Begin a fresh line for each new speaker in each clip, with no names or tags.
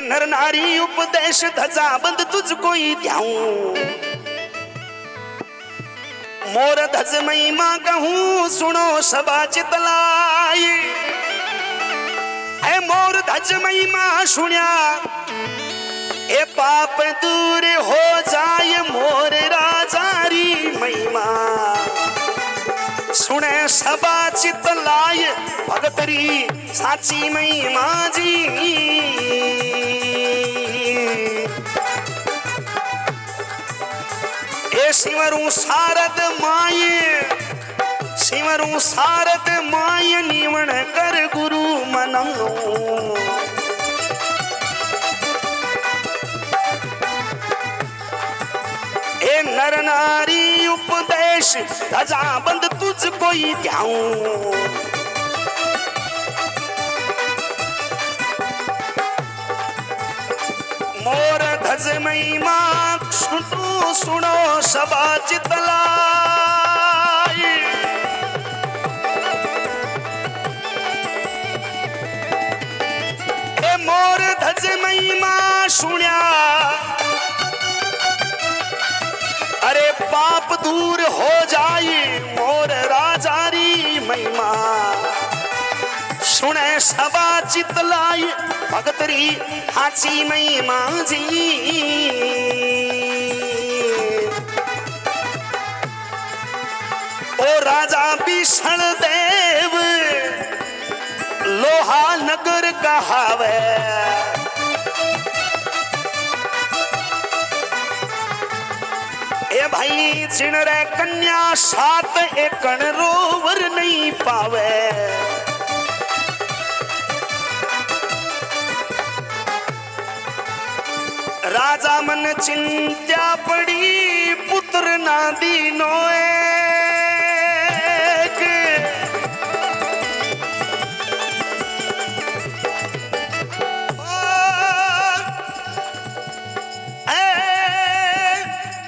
नर नारी उपदेश धजा बंद तुझको ही ध्याऊं, मोर धज महिमा कहूं सुनो सबा चितलाई। है मोर धज महिमा सुनिया ए पाप दूर हो जाए, मोर राजारी महिमा सुने सबा चितलाय, भगतरी साची महिमा जी। ए शिवरू सारद माये, शिवरू सारद माय निवण कर गुरु मनऊ। ए नर नारी उपदेश धजा बंद तुझको ही ध्याऊं, मोर धज महिमा सुनो सुनो सबा चितलाई। ए मोर धज महिमा सुनिया अरे पाप दूर हो जाए, मोर राजारी महिमा सुने सबा चितलाई, भगतरी हाची महिमा जी। ओ राजा भीषण देव लोहा नगर कहावे, ए भाई चिण रे कन्या सात एकण रोवर नहीं पावे। राजा मन चिंत्या पड़ी पुत्र ना दीनो एक,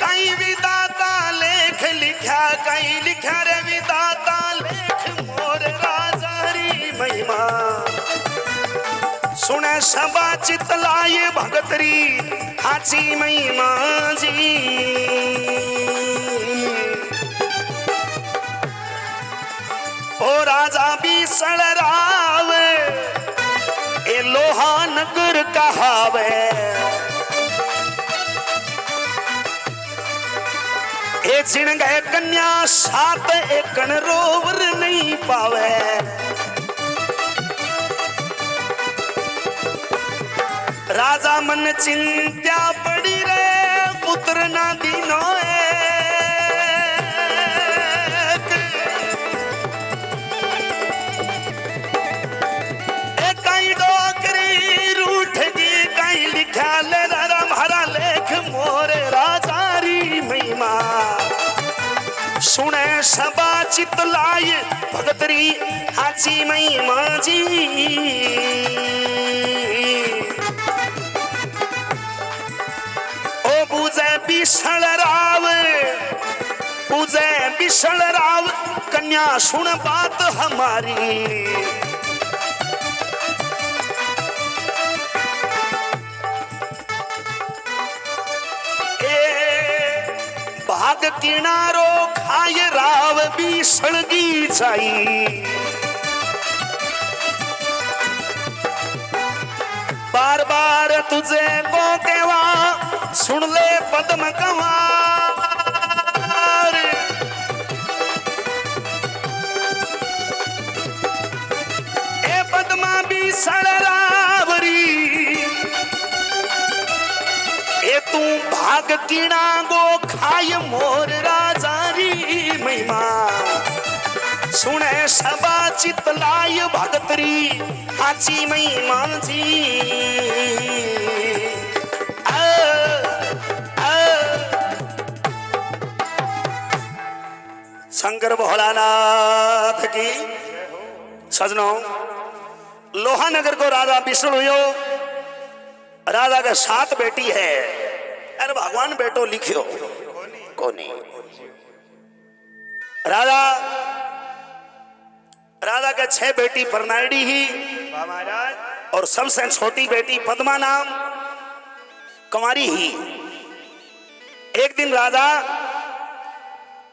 कहीं विदाता लेख लिखा, कहीं लिखा रे विदाता लेख, मोर राजारी महिमा सुने सबा चितलाए, भगतरी हाची महिमा जी। ओ राजा बीसण राव ए लोहा नगर कहावे, ए चिण गए कन्या सात एकण रोवर नहीं पावे। राजा मन चिंत्या पड़ी रे पुत्र ना दीनो एक, कहीं डोकरी रूठ गई, कहीं लिखा ले हरा लेख, मोर राजारी महिमा सुने सबा चितलाय, भगतरी हाची महिमा जी। बिशल राव पूजे बिशल राव, कन्या सुन बात हमारी। भाग किनारो खाए राव बिशल की छाई, बार बार तुझे को केवा सुन ले पद्म कंवार। ए पद्मा बीसण रावरी, ए तू भाग कीड़ा गो खाय, मोर राजारी महिमा सुने सबा चितलाय, भगतरी हाची महिमा जी। शंकर भोलानाथ की सजनों, लोहानगर को राजा विष्णु हुयो, राजा का 7 बेटी है। अरे भगवान बेटो लिखियो कोनी। राजा के 6 बेटी परनाइडी ही और सबसे छोटी बेटी पद्मा नाम, कंवारी ही। एक दिन राजा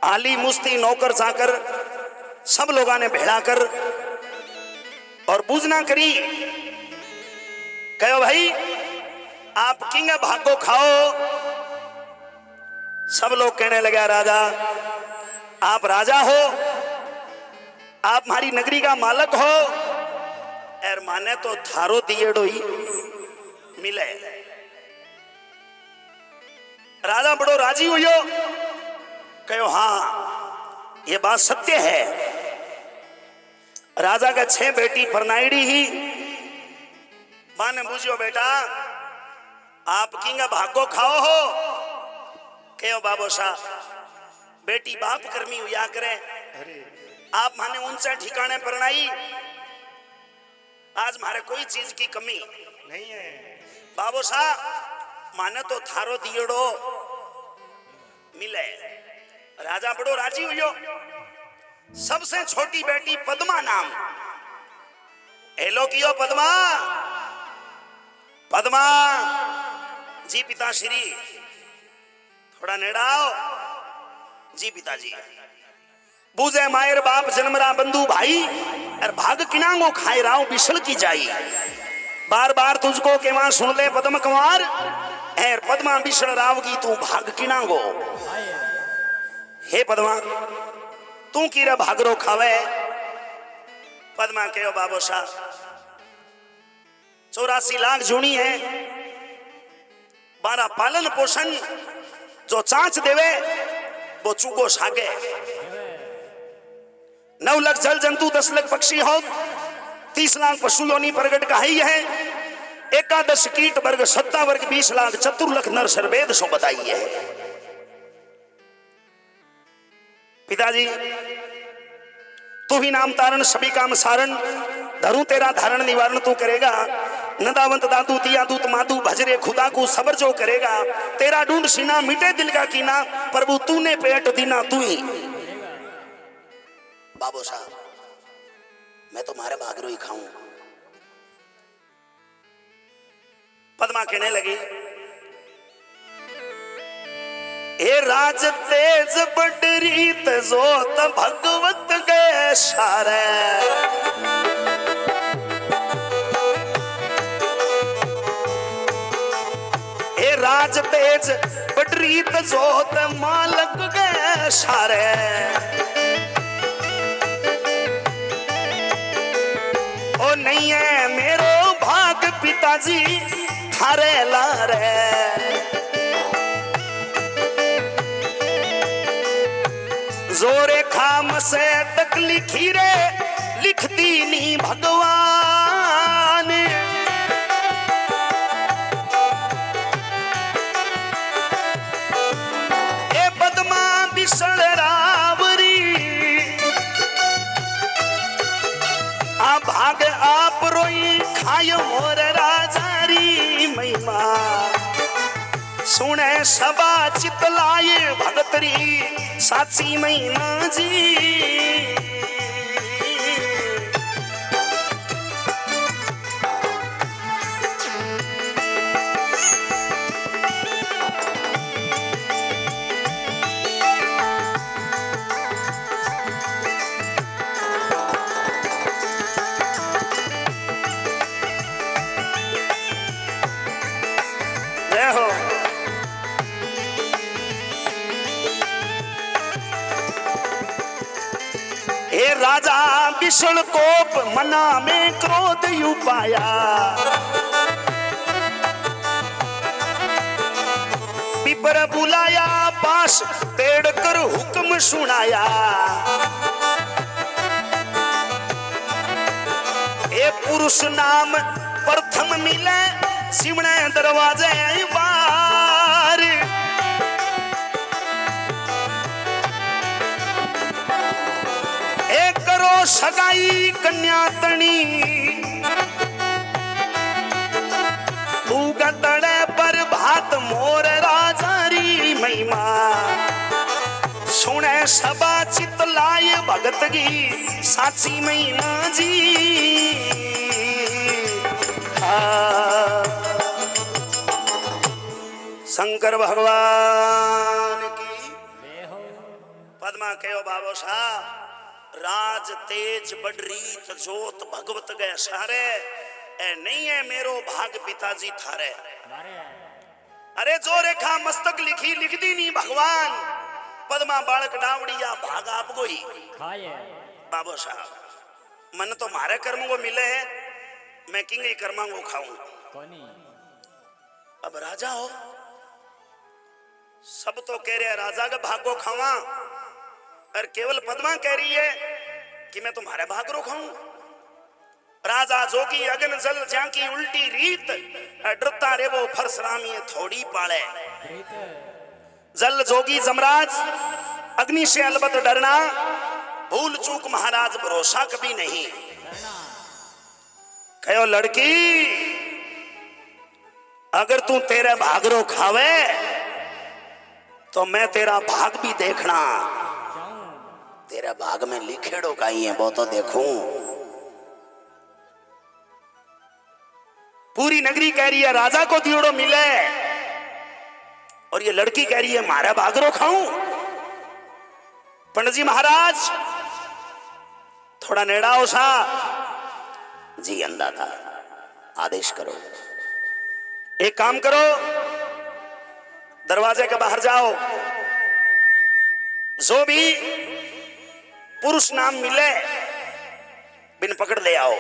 आली मुस्ती नौकर चाकर सब लोगों ने भेड़ा कर और बूझना करी, कहो भाई आप किंग भागो खाओ। सब लोग कहने लगे राजा आप राजा हो, आप हमारी नगरी का मालक हो, और माने तो थारो दिएड़ो ही मिले। राजा बड़ो राजी हुयो, कहो हाँ ये बात सत्य है। राजा का 6 बेटी परनाईड़ी ही। मां ने पूछो बेटा आप किंग भागो खाओ हो, कहो बाबो साहब बेटी बाप कर्मी हुआ करे, आप माने ऊंचा ठिकाने परनाई, आज मारे कोई चीज की कमी नहीं है। बाबो साहब माने तो थारो दियड़ो मिले। राजा बड़ो राजी हुयो। सबसे छोटी बेटी पद्मा नाम, हेलो कियो पद्मा, पद्मा जी पिताश्री थोड़ा नेड़ाओ जी पिताजी। बूझे मायर बाप जन्मरा बंधु भाई, और भाग किनांगो खाए राव बिछड़ की जाई। बार बार तुझको के वहां सुन ले पद्म कुमार, एर पद्मा बिछड़ राव की तू भाग किनांगो। हे पद्मा तू की रे भागरो खावे। पद्मा कहो बाबो साहब 84 लाख जूनी है, 12 पालन पोषण जो चांच देवे वो चूगो सागे। 9 लाख जल जंतु 10 लाख पक्षी हो, 30 लाख पशु योनि प्रगट का ही है, 11 कीट वर्ग 70 वर्ग 20 लाख चतुर्लख नर सर्वेद सो बताई है। पिताजी तू ही नाम तारण सभी काम सारण, धरू तेरा धारण निवारण तू करेगा। नदावंत दादू दिया दूत मादू भजरे खुदा को सबर जो करेगा। तेरा ढूंढ सीना मिटे दिल का कीना, प्रभु तूने पेट दीना तू ही। बाबू साहब मैं तो मारे भागरो ही खाऊं। पद्मा कहने लगी ए राज तेज बडरी तजोत भगवत गए सारे। ए राज तेज बडरी तजोत मालक गए सारे। ओ नहीं है मेरो भाग पिताजी थारे लारे। जोरे खाम से तक लिखी रे लिखती नी भगवान। ए पद्मा बिसड़ रावरी आ भाग आप रोई खाय मोर राजारी महिमा। सुने सबा चितलाए भगतरी साची मैना जी। राजा विषण कोप मना में क्रोध यू पाया। पिपर बुलाया पास पेड़ कर हुक्म सुनाया। ए पुरुष नाम प्रथम मिले सिमणे दरवाजे बार। सगाई कन्या तणी तड़े पर भात मोर राजारी महिमा। सुने सबा चितलाय भगत की साची मैना जी। शंकर भगवान की पद्मा कहो बाबो साहब राज तेज बडरीत जोत भगवत गए सारे ए नहीं है मेरो भाग पिताजी थारे। अरे जो रेखा मस्तक लिखी लिख दी नहीं भगवान पद्मा बालक डावड़िया भाग आपको ही बाबो साहब मन तो मारे कर्म को मिले है मैं किंग कर्मा को खाऊं। अब राजा हो सब तो कह रहे हैं राजा का भाग को खावा और केवल पद्मा कह रही है कि मैं तुम्हारे भाग रो खाऊं। राजा जोगी अगन जल जाकी उल्टी रीत डरता रे वो फरसरामी थोड़ी पाले। जल जोगी जमराज अग्नि से अलबत डरना भूल चूक महाराज भरोसा कभी नहीं। कहो लड़की अगर तू तेरे भाग रो खावे तो मैं तेरा भाग भी देखना तेरे भाग में लिखेड़ो का ही है वो तो देखूं। पूरी नगरी कह रही है राजा को दियोड़ो मिले और ये लड़की कह रही है मारा भाग रो खाऊं। पंडित जी महाराज थोड़ा नेड़ाओ सा जी अंदाता आदेश करो। एक काम करो दरवाजे के बाहर जाओ जो भी पुरुष नाम मिले बिन पकड़ ले आओ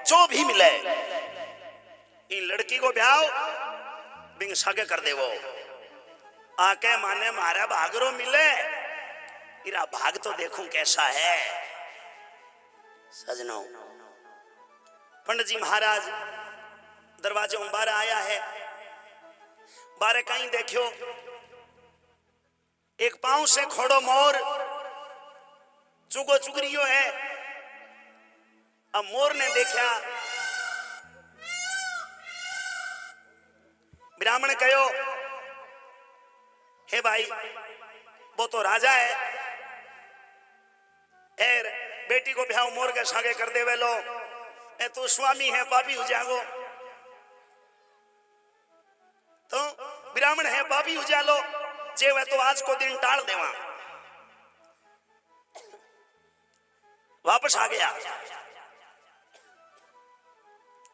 जो भी मिले इन लड़की को ब्याओ बिन सागे कर दे वो आके माने मारा भागरो मिले इरा भाग तो देखूं कैसा है। सजनो पंडित जी महाराज दरवाजे बारह आया है बारह कहीं देखियो एक पांव से खोड़ो मोर चुगो चुगरियो है। अब मोर ने देखा ब्राह्मण कहो हे भाई वो तो राजा है एर बेटी को ब्याह मोर के सागे कर दे वेलो ए तू स्वामी है पापी हो जागो तो ब्राह्मण है पापी हो जालो जे वे तो आज को दिन टाल देवा। वापस आ गया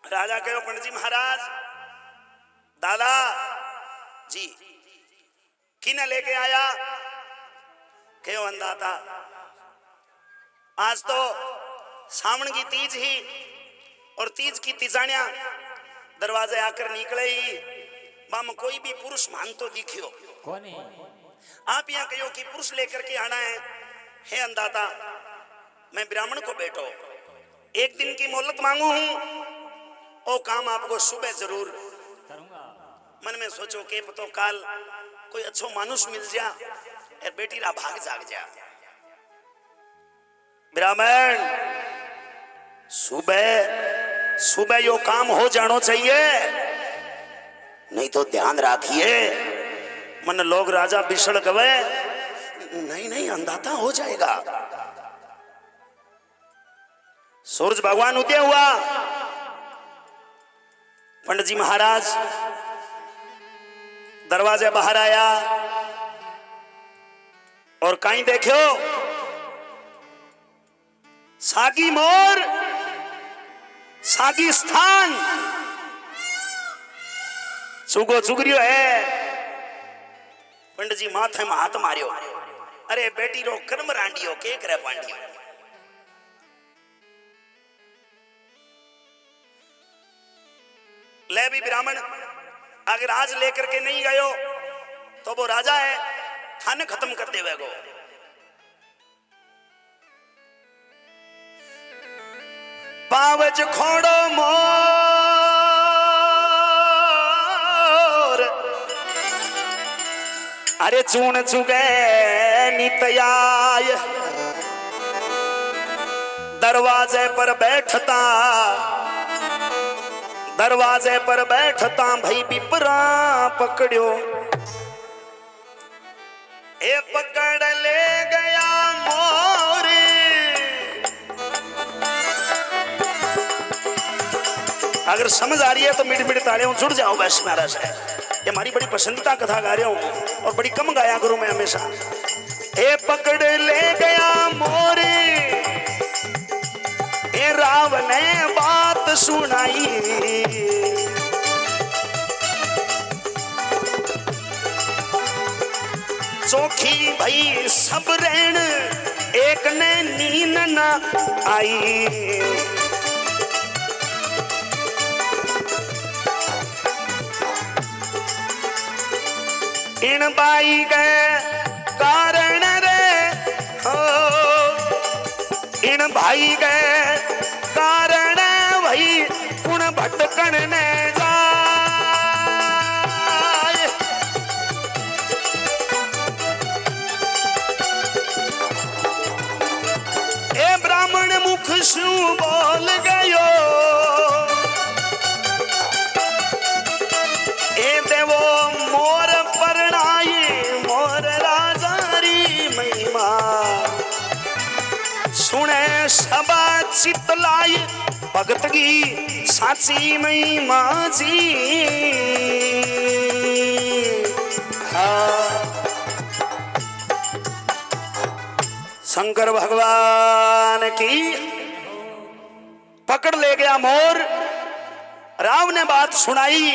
राजा कहो पंडित जी महाराज दादा जी किने लेके आया कहो अंदाता आज तो सावन की तीज ही और तीज की तिजानिया दरवाजे आकर निकले ही बाम कोई भी पुरुष मान तो दिखियो
कौन
आप यहाँ कहो कि पुरुष लेकर के आना है अंदाता मैं ब्राह्मण को बैठो एक दिन की मोहलत मांगू हूं ओ काम आपको सुबह जरूर
करूंगा।
मन में सोचो के तो काल कोई अच्छो मानुष मिल जा ए बेटी रा भाग जाग जा। ब्राह्मण सुबह सुबह यो काम हो जानो चाहिए नहीं तो ध्यान रखिए मन लोग राजा बिछड़ गए नहीं नहीं अंदाता हो जाएगा। सूरज भगवान उदय हुआ पंडित जी महाराज दरवाजे बाहर आया और कहीं देखो सागी मोर सागी स्थान चुगो चुगरियो है। पंडित जी माथे में हाथ मारियो अरे बेटी रो कर्म रांडियो के करे पांडियो ले भी ब्राह्मण अगर आज लेकर के नहीं गयो तो वो राजा है थाने खत्म कर देवेगो। पावज खोड़ो मोर अरे चून चुगे नित्याय दरवाजे पर बैठता भाई बिपरा पकड़ियो ए पकड़ ले गया मोर अगर समझ आ रही है तो मिट मिट तालियों जुड़ जाओ बस मेरा से ये हमारी बड़ी पसंदीदा कथा गा रहा हूं और बड़ी कम गाया करूं मैं हमेशा। ए पकड़ ले गया मोरे, ए राव ने बात सुनाई, चौखी भई सब रहन, एक ने नींद न आई। इन बाई गए कारण रे हो, इन भाई गए कारण वही उन भटकन ने जाए। ए ब्राह्मण मुख शू बोल गयो, ए देवो मोर परणाई, मोर राजारी महिमा सुने सबा चितलाई, भगत की साची महिमा जी। हाँ। शंकर भगवान की पकड़ ले गया मोर, राव ने बात सुनाई,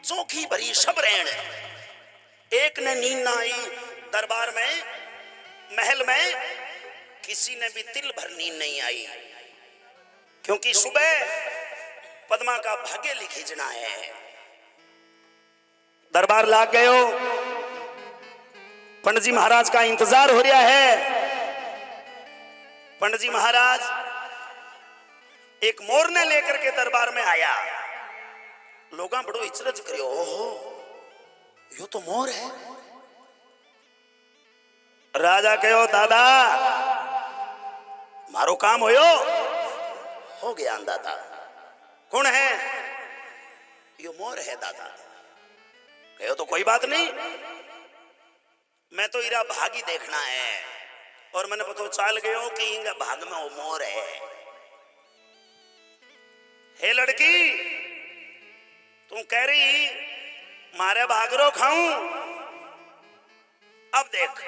चौखी भरी सब रहन, एक ने नींद ना आई। दरबार में महल में किसी ने भी तिल भर नींद नहीं आई, क्योंकि सुबह पद्मा का भाग्य लिखिजना है। दरबार लाग गयो, पंडित जी महाराज का इंतजार हो रहा है। पंडित जी महाराज एक मोर ने लेकर के दरबार में आया, लोगा बड़ो इचरज करियो, ओहो यो तो मोर है। राजा कहो दादा मारो काम हो गया दादा। कौन है? यो मोर है दादा। कहो तो कोई बात नहीं, मैं तो इरा भागी देखना है और मैंने पता चाल गयो कि इनका भाग में वो मोर है। हे लड़की तू कह रही मारे भागरो खाऊं, अब देख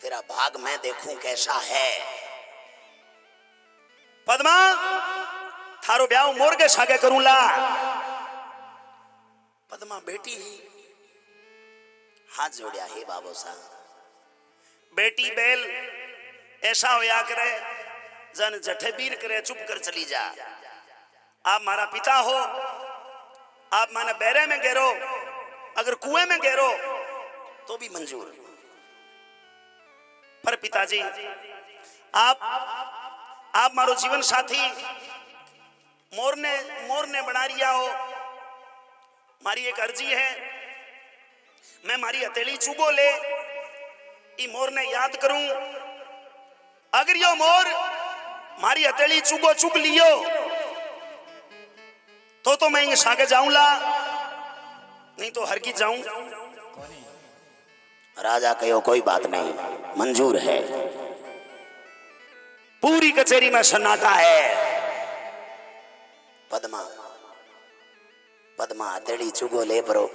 तेरा भाग मैं देखूं कैसा है। पद्मा थारो ब्याह मोर के सागे करूं ला। पद्मा बेटी ही हाथ जोड़िया, हे बाबू साहब बेटी बैल ऐसा होया करे जन जठे बीर करे, चुप कर चली जा। आप मारा पिता हो, आप माने बैरे में गेरो, अगर कुएं में गेरो तो भी मंजूर। पर पिताजी आप मारो जीवन साथी मोर ने बना रिया हो। मारी एक अर्जी है, मैं मारी हथेली चुगो ले ई मोर ने याद करूं। अगर यो मोर मारी हथेली चुगो चुग लियो तो मैं ये सागे जाऊंला, नहीं तो हर की जाऊं। राजा कहो कोई बात नहीं, मंजूर है। पूरी कचेरी में सन्नाटा है। पद्मा हथेली चुगो ले परो।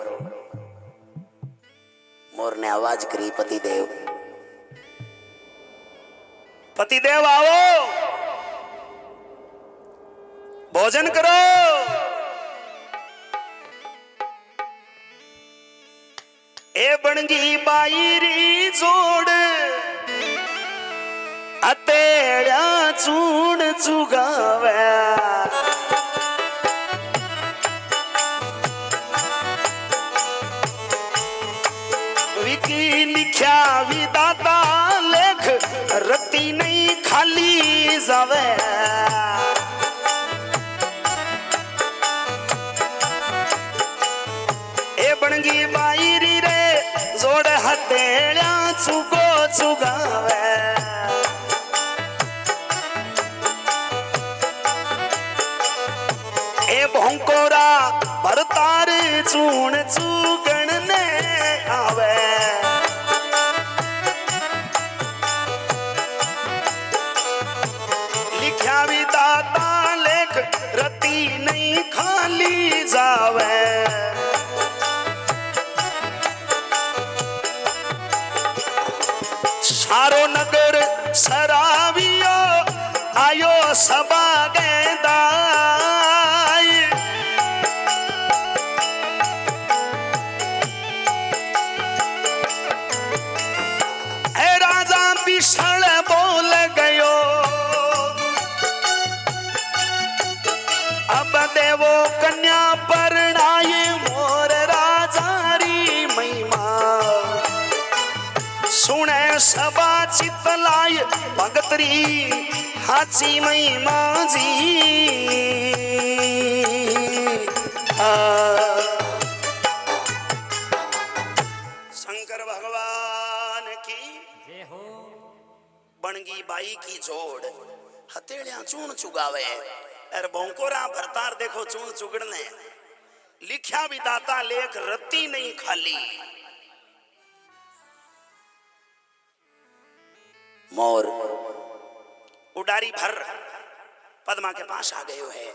मोर ने आवाज करी, पतिदेव आओ, भोजन करो। ए बनगी बाईरी जोड़ अतेड़ा चूण चुगावे, विकी लिख्या विदाता लेख रत्ती नहीं खाली जावे। ए बनगी बाईरी रे जोड़ हथेड़ा चुगो चुगावे। ए भोंकोरा भरतार चूण चुगण ने आवे। लिख्या भी दाता लेख रत्ती नहीं खाली जावे। सबा गेदाय ए राजा विषण बोल गयो अब देवो कन्या परणाय मोर राजारी महिमा सुने सबा चितलाय भगतरी हाची महिमा जी शंकर भगवान की जय हो। बनगी बाई की जोड़ हथेलियां चून चुगावे और भौंकोरा भरतार देखो चून चुगड़ने लिख्या भी दाता लेख रत्ती नहीं खाली मोर उडारी भर पद्मा के पास आ गयो है।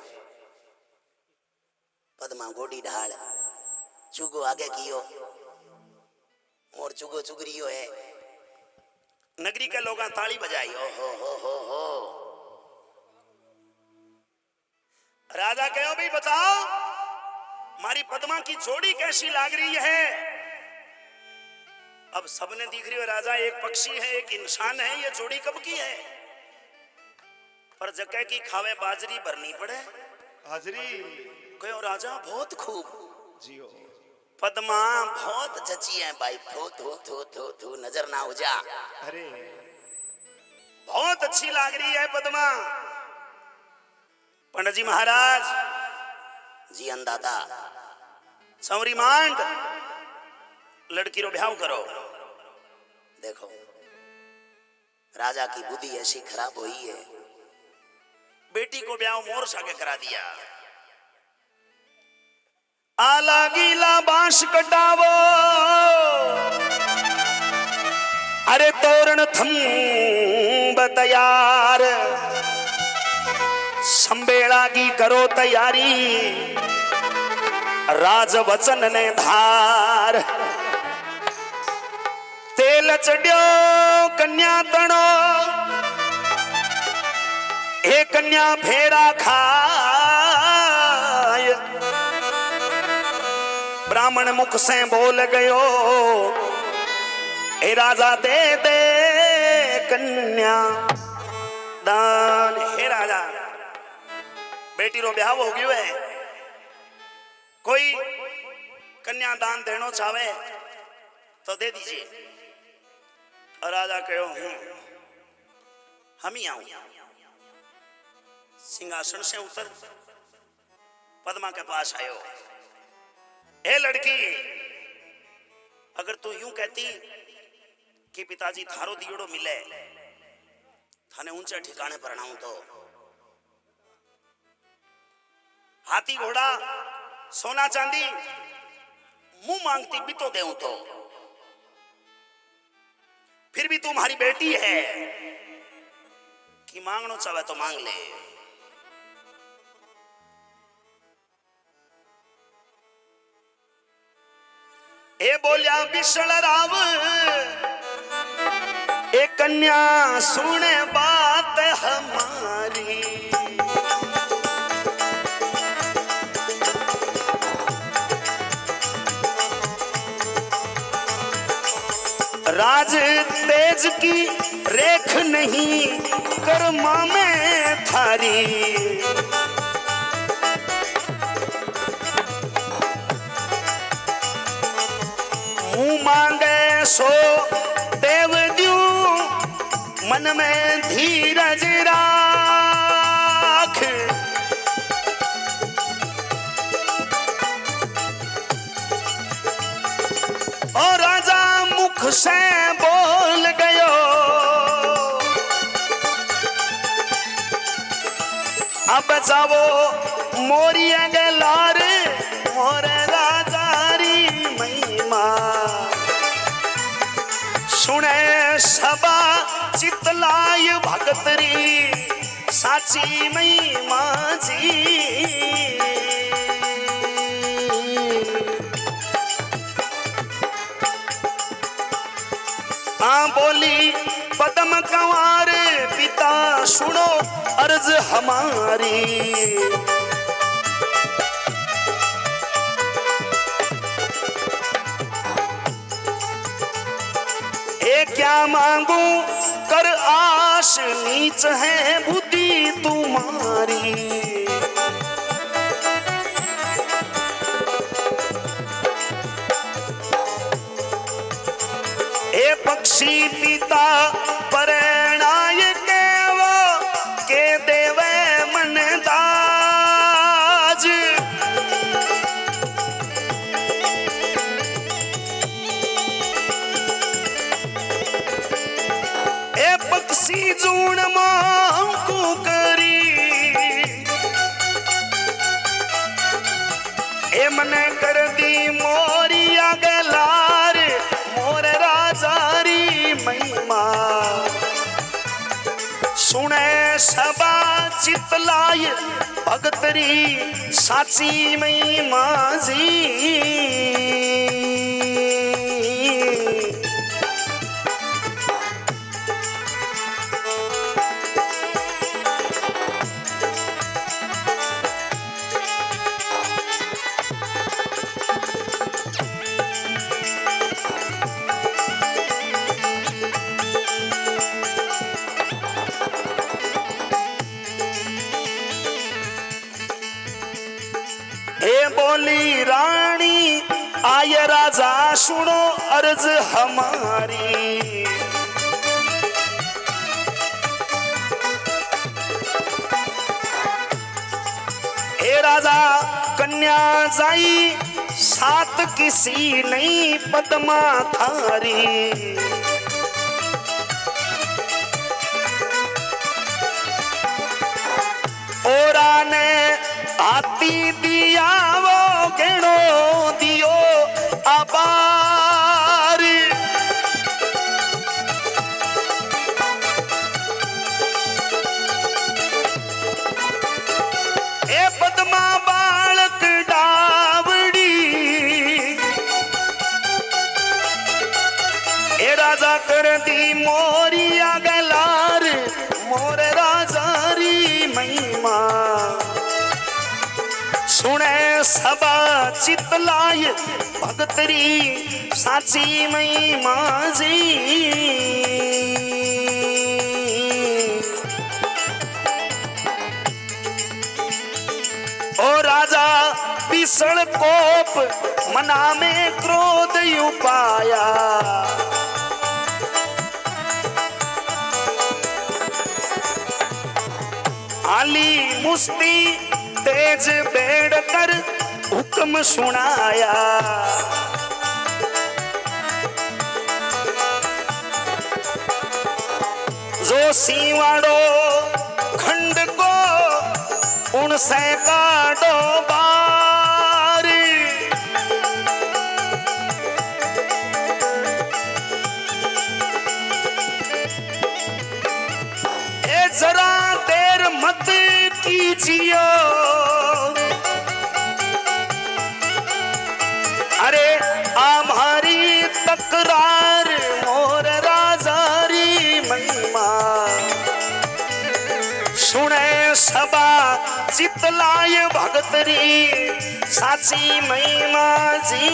पद्मा गोडी ढाल चुगो आगे कियो मोर चुगो चुगरियो है। नगरी के लोग ताली बजाई ओ हो राजा कहो भी बताओ मारी पद्मा की जोड़ी कैसी लाग रही है। अब सबने दिख रही है राजा एक पक्षी है एक इंसान है ये जोड़ी कब की है पर जगह की खावे बाजरी भरनी पड़े हाजरी कहो राजा बहुत खूब जियो पद्मा बहुत जची है भाई थो थो थो थो थो नजर ना हो जा अरे बहुत अच्छी लाग रही है पद्मा। पंडित जी महाराज जी अंदाता सौरी मांड लड़की रो ब्याह करो। देखो राजा की बुद्धि ऐसी खराब हुई है बेटी को ब्याह मोर सागे करा दिया। आला गीला बांस कटावो अरे तोरण थंब तैयार संबेड़ा की करो तैयारी राज वचन ने धार तेल चढ़ियो कन्या तणो हे कन्या फेरा खाय ब्राह्मण मुख से बोल गयो हे राजा दे दे कन्या दान। हे राजा बेटी रो ब्याह हो गयो है कोई कन्या दान देनो चाहे तो दे दीजिए। और राजा कहो हम ही आऊं। सिंहासन से उतर पद्मा के पास आयो। ए लड़की अगर तू यूं कहती कि पिताजी थारो दियोड़ो मिले थाने ऊंचे ठिकाने पर आऊं तो हाथी घोड़ा सोना चांदी मुंह मांगती भी तो देऊं तो फिर भी तुम्हारी बेटी है कि मांगनो चाहे तो मांग ले। ए बोलिया विशल राव ए कन्या सुने बात हमारी राज तेज की रेख नहीं कर्मा में थारी मुंह मांगे सो देव द्यू मन में धीरज राख और राजा मुख से बोल गयो अब जाओ मोरी गलार मोर राजारी महिमा सुने सबा चितलाय भगतरी साची महिमा जी। बोली पद्म कंवार पिता सुनो और अर्ज हमारी। क्या मांगू कर आश नीच है बुद्धि तुम्हारी। हे पक्षी पिता परणाय के वो के देवे मन दाज। पक्षी जूण मांकू करी ए मन कर दी मोरिया गलार मोर राजारी महिमा। सुने सबा चितलाय भगतरी साची महिमा जी। बोली रानी आय राजा सुनो अर्ज हमारी। हे राजा कन्या जाई साथ किसी नहीं पद्मा थारी। ओरा ने हाथी दिया वो गेणो दियो आबार। ए पद्मा बालक डावड़ी ए राजा कर दी मोरिया गलार मोर राजारी महिमा। सुने सबा चितलाय भगतरी साची महिमा जी। ओ राजा भीषण कोप मना में क्रोध उपाया। आली मुस्ती तेज बेड़ कर हुक्म सुनाया। जो सीवाड़ो खंड को उनसे काटो बार। ए जरा देर मत कीजिए अरे आम्हारी तकरार मोर राजारी महिमा। सुने सबा चितलाय भगतरी साची महिमा जी।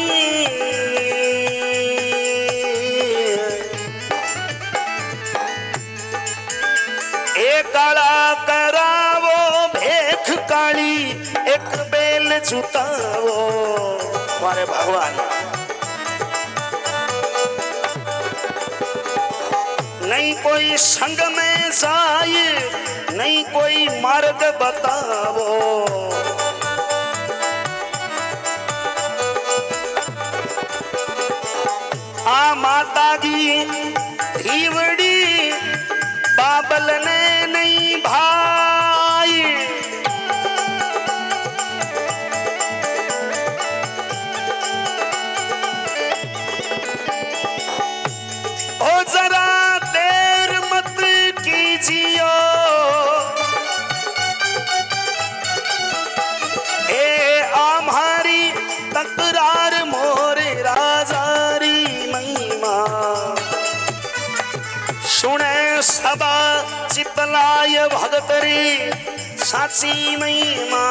एक काला करावो भेख काली एक बेल जुटावो। हमारे भगवान नहीं कोई संग में जाए नहीं कोई मार्ग बतावो। आ माता की धीवड़ी बाबल ने नहीं भाई। ओ जरा देर मत कीजिए ए आम्हारी तकरार मोरे राजारी महिमा। ये भगत रे साची महिमा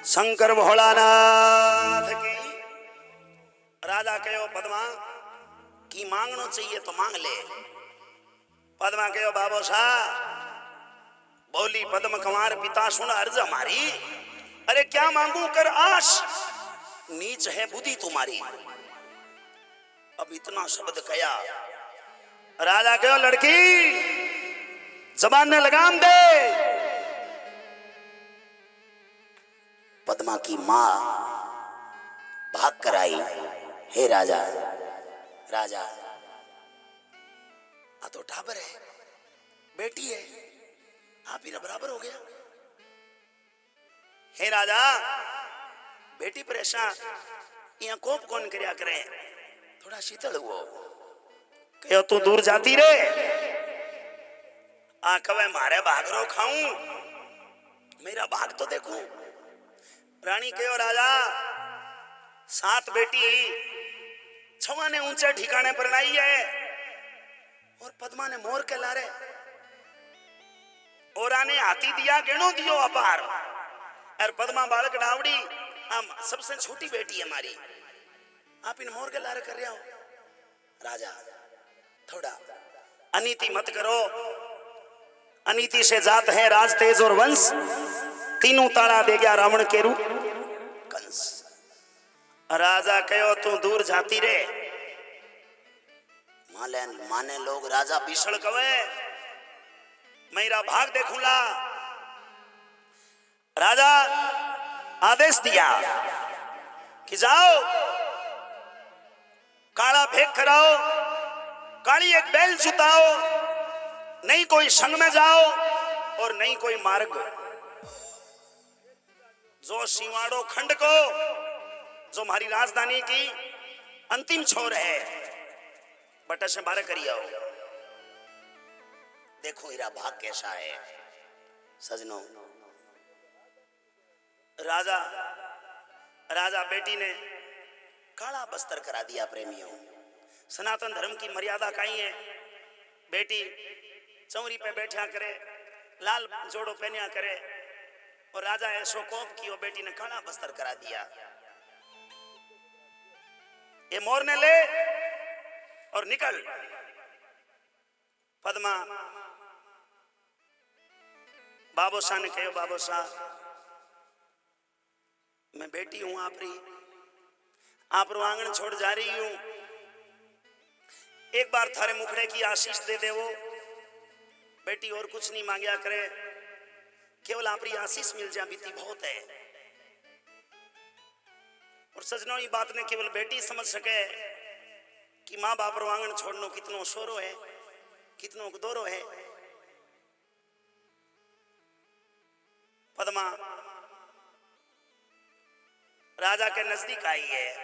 शंकर भोलानाथ की। राजा कहो पद्मा की मांगनो चाहिए तो मांग ले। पद्मा कहो बाबो शाह बोली पद्म कुमार पिता सुन अर्ज हमारी। अरे क्या मांगू कर आश नीच है बुद्धि तुम्हारी। अब इतना शब्द कया। राजा कहो लड़की जबान ने लगाम दे। पद्मा की मां भाग कर आई। हे राजा राजा आ तो ठाबर है बेटी है आप ही बराबर हो गया। हे राजा बेटी पर ऐसा यहाँ कोप कौन करया करे थोड़ा शीतल हुओ। कहो तू दूर जाती रे आ कवे मारे भागरो खाऊं मेरा भाग तो देखूं। रानी कहो राजा 7 बेटी 6 ने ऊंचे ठिकाने पर लाई है और पद्मा ने मोर के लारे और आने हाथी दिया गेणो दियो अपार। और पद्मा बालक डावड़ी हम सबसे छोटी बेटी है हमारी आप इन मोर के लारे कर रहे हो। राजा थोड़ा अनीति मत करो। अनीति से जात है राज तेज और वंश। तीनों ताड़ा दे गया रावण के रूप कंस। राजा कहो तू दूर जाती रे माने लोग राजा भीषण कवे मेरा भाग देखूंगा। राजा आदेश दिया कि जाओ काला फेंक कराओ काली एक बैल जुताओ नहीं कोई संग में जाओ और नहीं कोई मार्ग। जो सिवाड़ो खंड को जो हमारी राजधानी की अंतिम छोर है बटा से 12 करी आओ। देखो मेरा भाग कैसा है सजनों। राजा बेटी ने काला बस्तर करा दिया। प्रेमियों सनातन धर्म की मर्यादा काई है बेटी चौरी पे बैठा करे लाल जोड़ो पहनिया करे और राजा ऐसो कोप कियो बेटी ने काला बस्तर करा दिया। ये मोर ने ले और निकल। पद्मा बाबू शाह ने कहो बाबू शाह मैं बेटी हूं आप आंगन छोड़ जा रही हूं। एक बार थारे मुखड़े की आशीष दे दे वो बेटी और कुछ नहीं मांगया करे केवल आपरी आशीष मिल जा बीती बहुत है। और सजनों ये बात ने केवल बेटी समझ सके कि माँ बाप रो आंगन छोड़नो कितनो शोरो है कितनो दोरो है। पद्मा राजा के नजदीक आई है।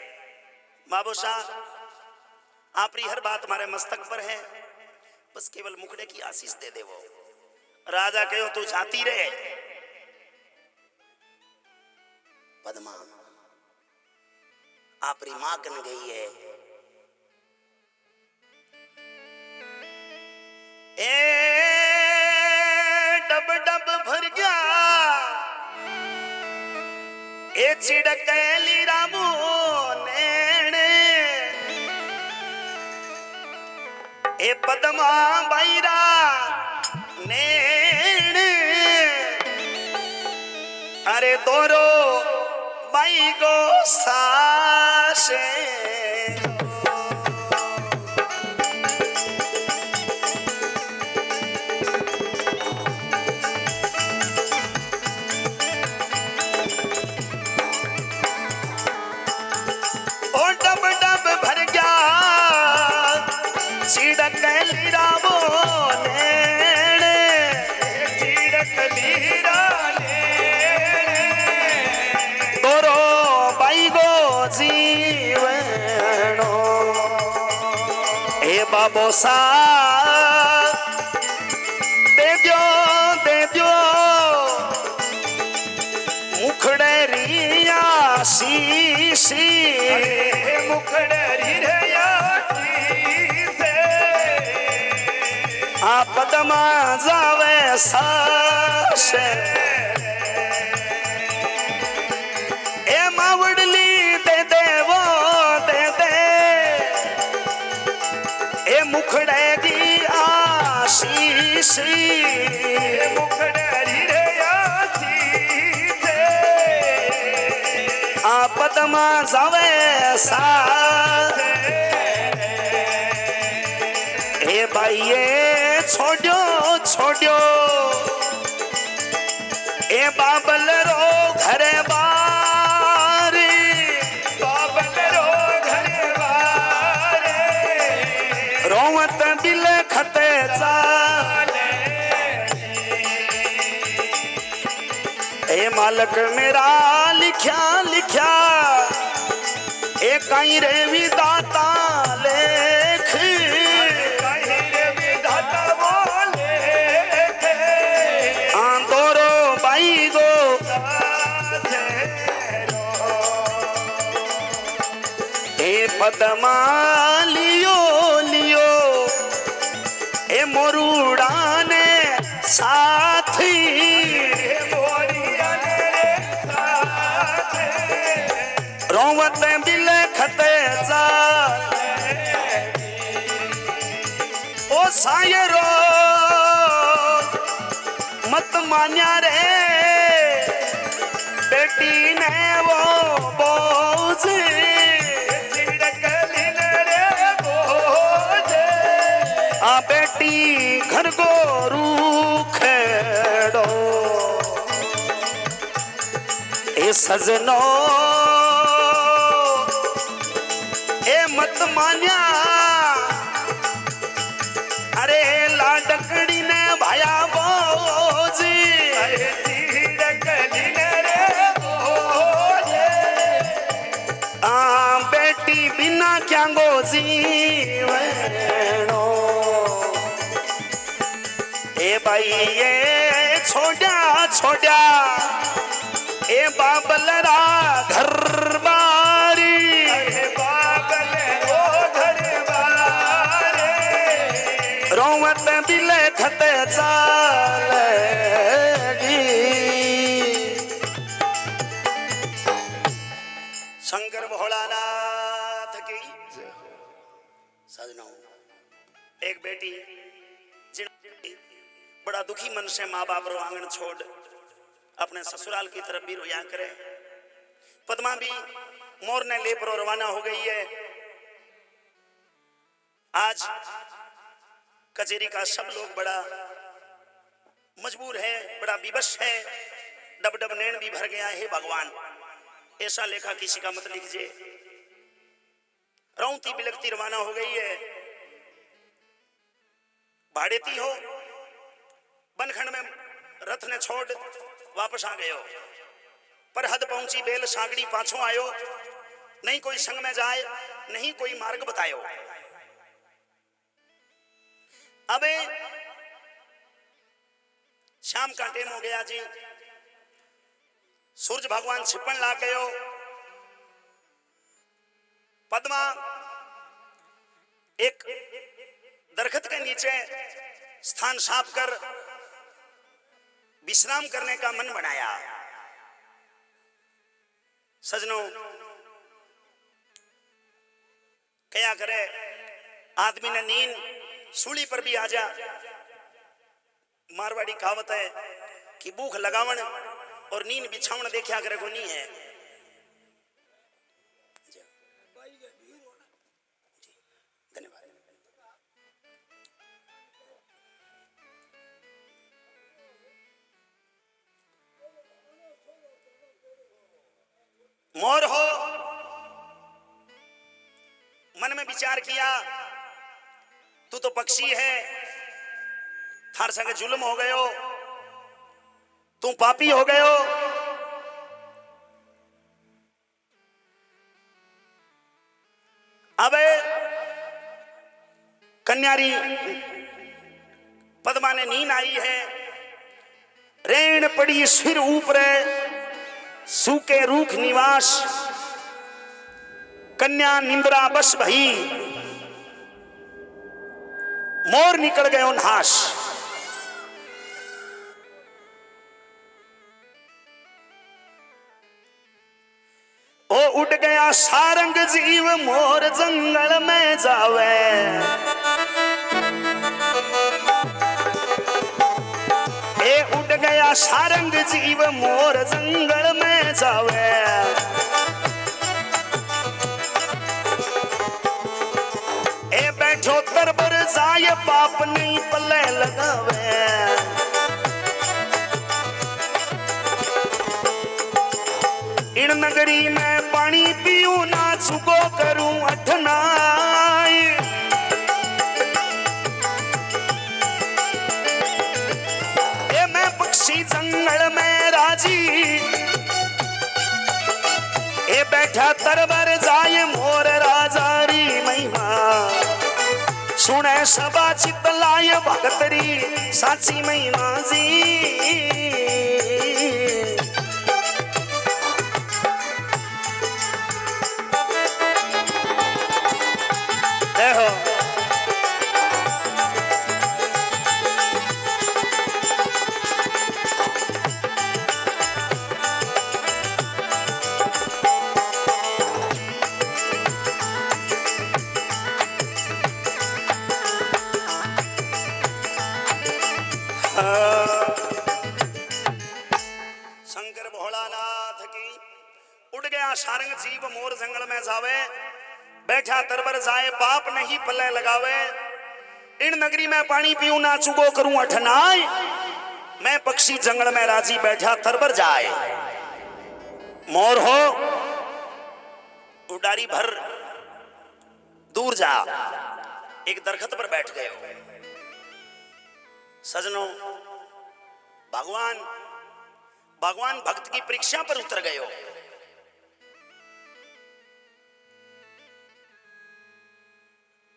बाबू शाह आपरी हर बात हमारे मस्तक पर है बस केवल मुखड़े की आशीष दे दे वो। राजा कहो तू जाती रहे। पद्मा आपरी मां कन गई है। ए डब डब भर गया ए चिड़कैली रामू नेणे ए पद्मा बैरा नेणे अरे दोरो बाई गो सासे बाबो सा दे दियो मुखड़रिया शीशी मुखड़री रे पदमा जावे साशे ए मावडली दे दे वो दे दे ए मुखड़े दी आशीष मुखड़े रे आशीष आ पदमा जावे साशे ए भाई छोड़ो छोड़ो ए बाबल रो घरे बारे बाबल रो घरे बारे रोवत बिल खते चाले ए मालक मेरा लिख्या लिख्या ए कहीं रे विदाता लेख पदमा लियो लियो ए मोरूड़ा ने साथी रोवत बिल खते ओ सायरो मत मान्या रे बेटी ने वो बोझ बेटी घर को रूखेड़ो ए सजनो ए मत मान्या अरे लाडकड़ी ने भाया बोझी बेटी बिना क्या गोजी ए भाई ये छोड़ा छोड़ा ए बाबलरा घर बारी बाबल ओ घर बारी रोवत बिले खते चालेगी शंकर भोलानाथ की सजनों एक बेटी बड़ा दुखी मन से माँ बाप रो आंगन छोड़ अपने ससुराल की तरफ भी रोया करे। पद्मा भी मोर ने ले पर रवाना हो गई है। आज कचेरी का सब लोग बड़ा मजबूर है, बड़ा विवश है, डब डब नैन भी भर गया है। भगवान ऐसा लेखा किसी का मत लिखिए। रौती बिलखती रवाना हो गई है। भाड़ेती हो बनखंड में रथ ने छोड़ वापस आ गयो, पर हद पहुंची बेल सागड़ी पाछो आयो। नहीं कोई संग में जाए, नहीं कोई मार्ग बतायो। अबे शाम का टाइम हो गया जी। सूरज भगवान छिपन ला गयो। पद्मा एक दरखत के नीचे स्थान साफ कर विश्राम करने का मन बनाया। सजनों क्या करे, आदमी ने नींद सूली पर भी आ जा। मारवाड़ी कहावत है कि भूख लगावन और नींद बिछावन देखा करे को नहीं है। धन्यवाद। मोर हो मन में विचार किया, तू तो पक्षी है, थार संग जुल्म हो गयो, तू पापी हो गयो। अब कन्यारी पद्मा ने नींद आई है। रेण पड़ी सिर ऊपर, सूखे रूख निवास, कन्या निंद्रा बस भई। मोर निकल गयो नाश। ओ उड़ गया सारंग जीव मोर जंगल में जावे। ए उड़ गया सारंग जीव मोर जंगल में जावे। ए बैठो तरबर जाए पाप नहीं पल्ले लगावे। इन नगरी में पानी पीऊ ना चुको करूं अठनाई। ए मैं पक्षी जंगल में राजी। ए बैठा तरबर जाए मोर राजारी महिमा। सुने सबा चितलाय भगतरी साची महिमा जी। शंकर भोलानाथ की। उड़ गया सारंग जीव मोर जंगल में जावे। बैठा तरबर जाए पाप नहीं पल्ले लगावे। इन नगरी में पानी पीऊं ना चुगो करूं अठनाई। मैं पक्षी जंगल में राजी बैठा तरबर जाए। मोर हो उडारी भर दूर जा। एक दरखत पर बैठ गए। सजनों भगवान भक्त की परीक्षा पर उतर गए।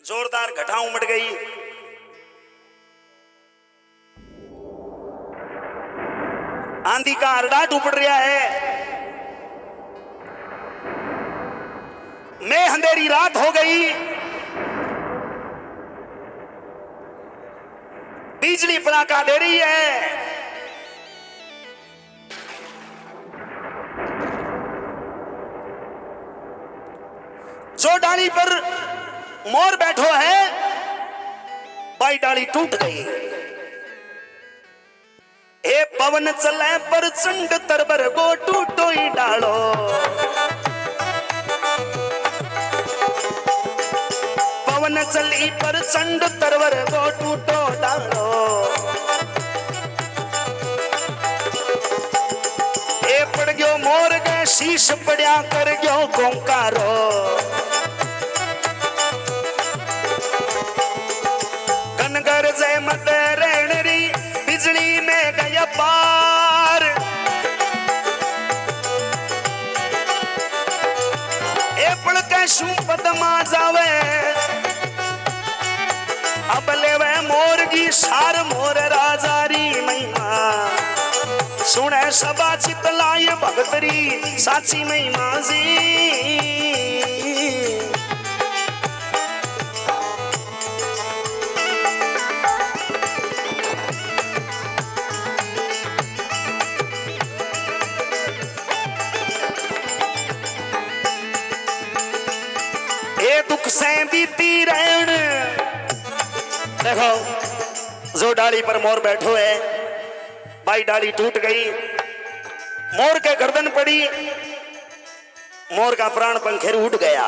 जोरदार घटा उमड़ गई। आंधी का अरडाट उपड़ रहा है। मैं अंधेरी रात हो गई। बिजली पड़ाका दे रही है। जो डाली पर मोर बैठो है बाई डाली टूट गई। ए पवन चले पर चंड तरबर को टूटो ही डालो। पवन चली पर चंड तरबर को टूटो डालो। ए पड़ गयो मोर के शीश पड़िया कर गयो गोंकारो। कनगर जय मत रेणरी बिजली में गया पार। ए पड़ के शू पदमा जावे। अब ले वे मोर की सार मोर राजारी महिमा। सुने सबा चितलाय भगतरी साची महिमा जी। ए दुख से बीती रहन। देखो जो डाली पर मोर बैठो है बाई डाली टूट गई। मोर के गर्दन पड़ी। मोर का प्राण पंखेरु उठ गया।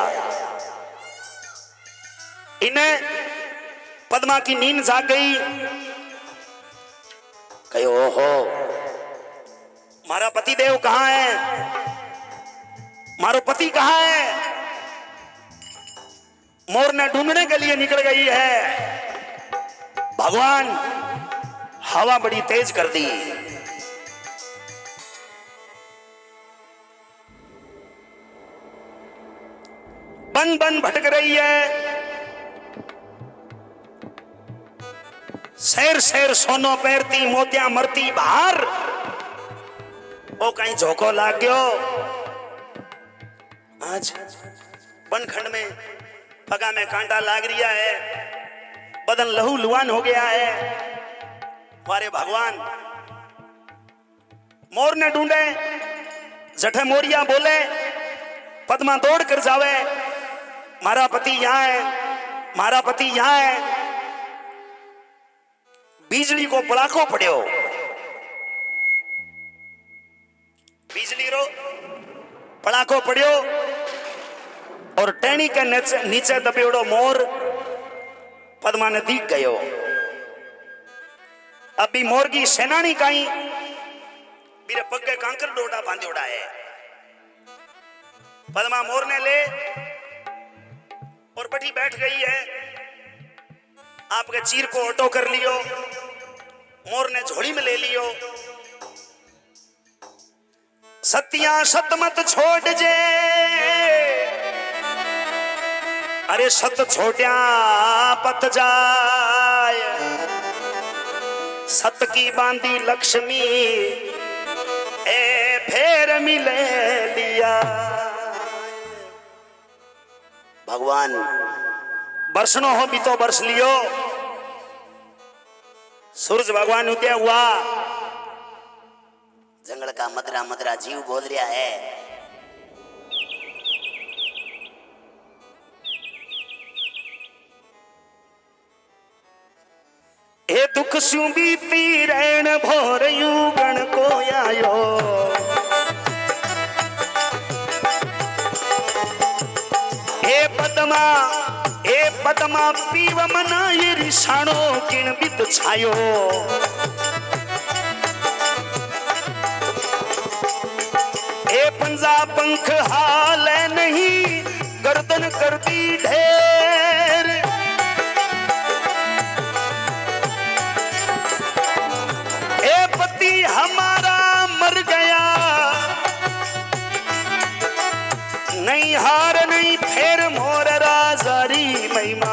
इन्हें पद्मा की नींद जाग गई। कहो ओहो मारा पति देव कहां है। मारो पति कहां है। मोर ने ढूंढने के लिए निकल गई है। भगवान हवा बड़ी तेज कर दी। बन बन भटक रही है। शेर शेर सोनो पैरती मोतिया मरती बाहर। ओ कहीं झोंको लाग गयो। आज बनखंड में पगा में कांटा लाग रिया है। बदन लहू लुहान हो गया है। वारे भगवान, मोर ने ढूंढे, जठे मोरिया बोले, पद्मा दौड़ कर जावे, मारा पति यहां है, मारा पति यहां है। बिजली को पड़ाको पड़ो, बिजली रो पड़ाको पड़ो और टहनी के नीचे दबेड़ो मोर पद्मा ने दिख गयो। अभी मोर की सेनानी काई मेरे पग कांकर डोडा बांधोड़ा है। पद्मा मोर ने ले और बड़ी बैठ गई है। आपके चीर को ऑटो कर लियो, मोर ने झोली में ले लियो। सतिया सतमत छोड़ जे, अरे सत छोट्या पत जाय, सत की बांधी लक्ष्मी ए फेर मिले लिया। भगवान बरसनो हो भी तो बरस लियो। सूरज भगवान उदय हुआ, जंगल का मदरा मदरा जीव बोल रहा है, ए दुख स्यू बीती रैन भोर युगण को आयो। ए पद्मा पीव मनाई रिसाणो किण बित छायो। ए पंजा पंख हाल नहीं, गर्दन कर दी ढेर। ए पति हमारा मर गया, नहीं हार नहीं फेर मोर राजारी महिमा।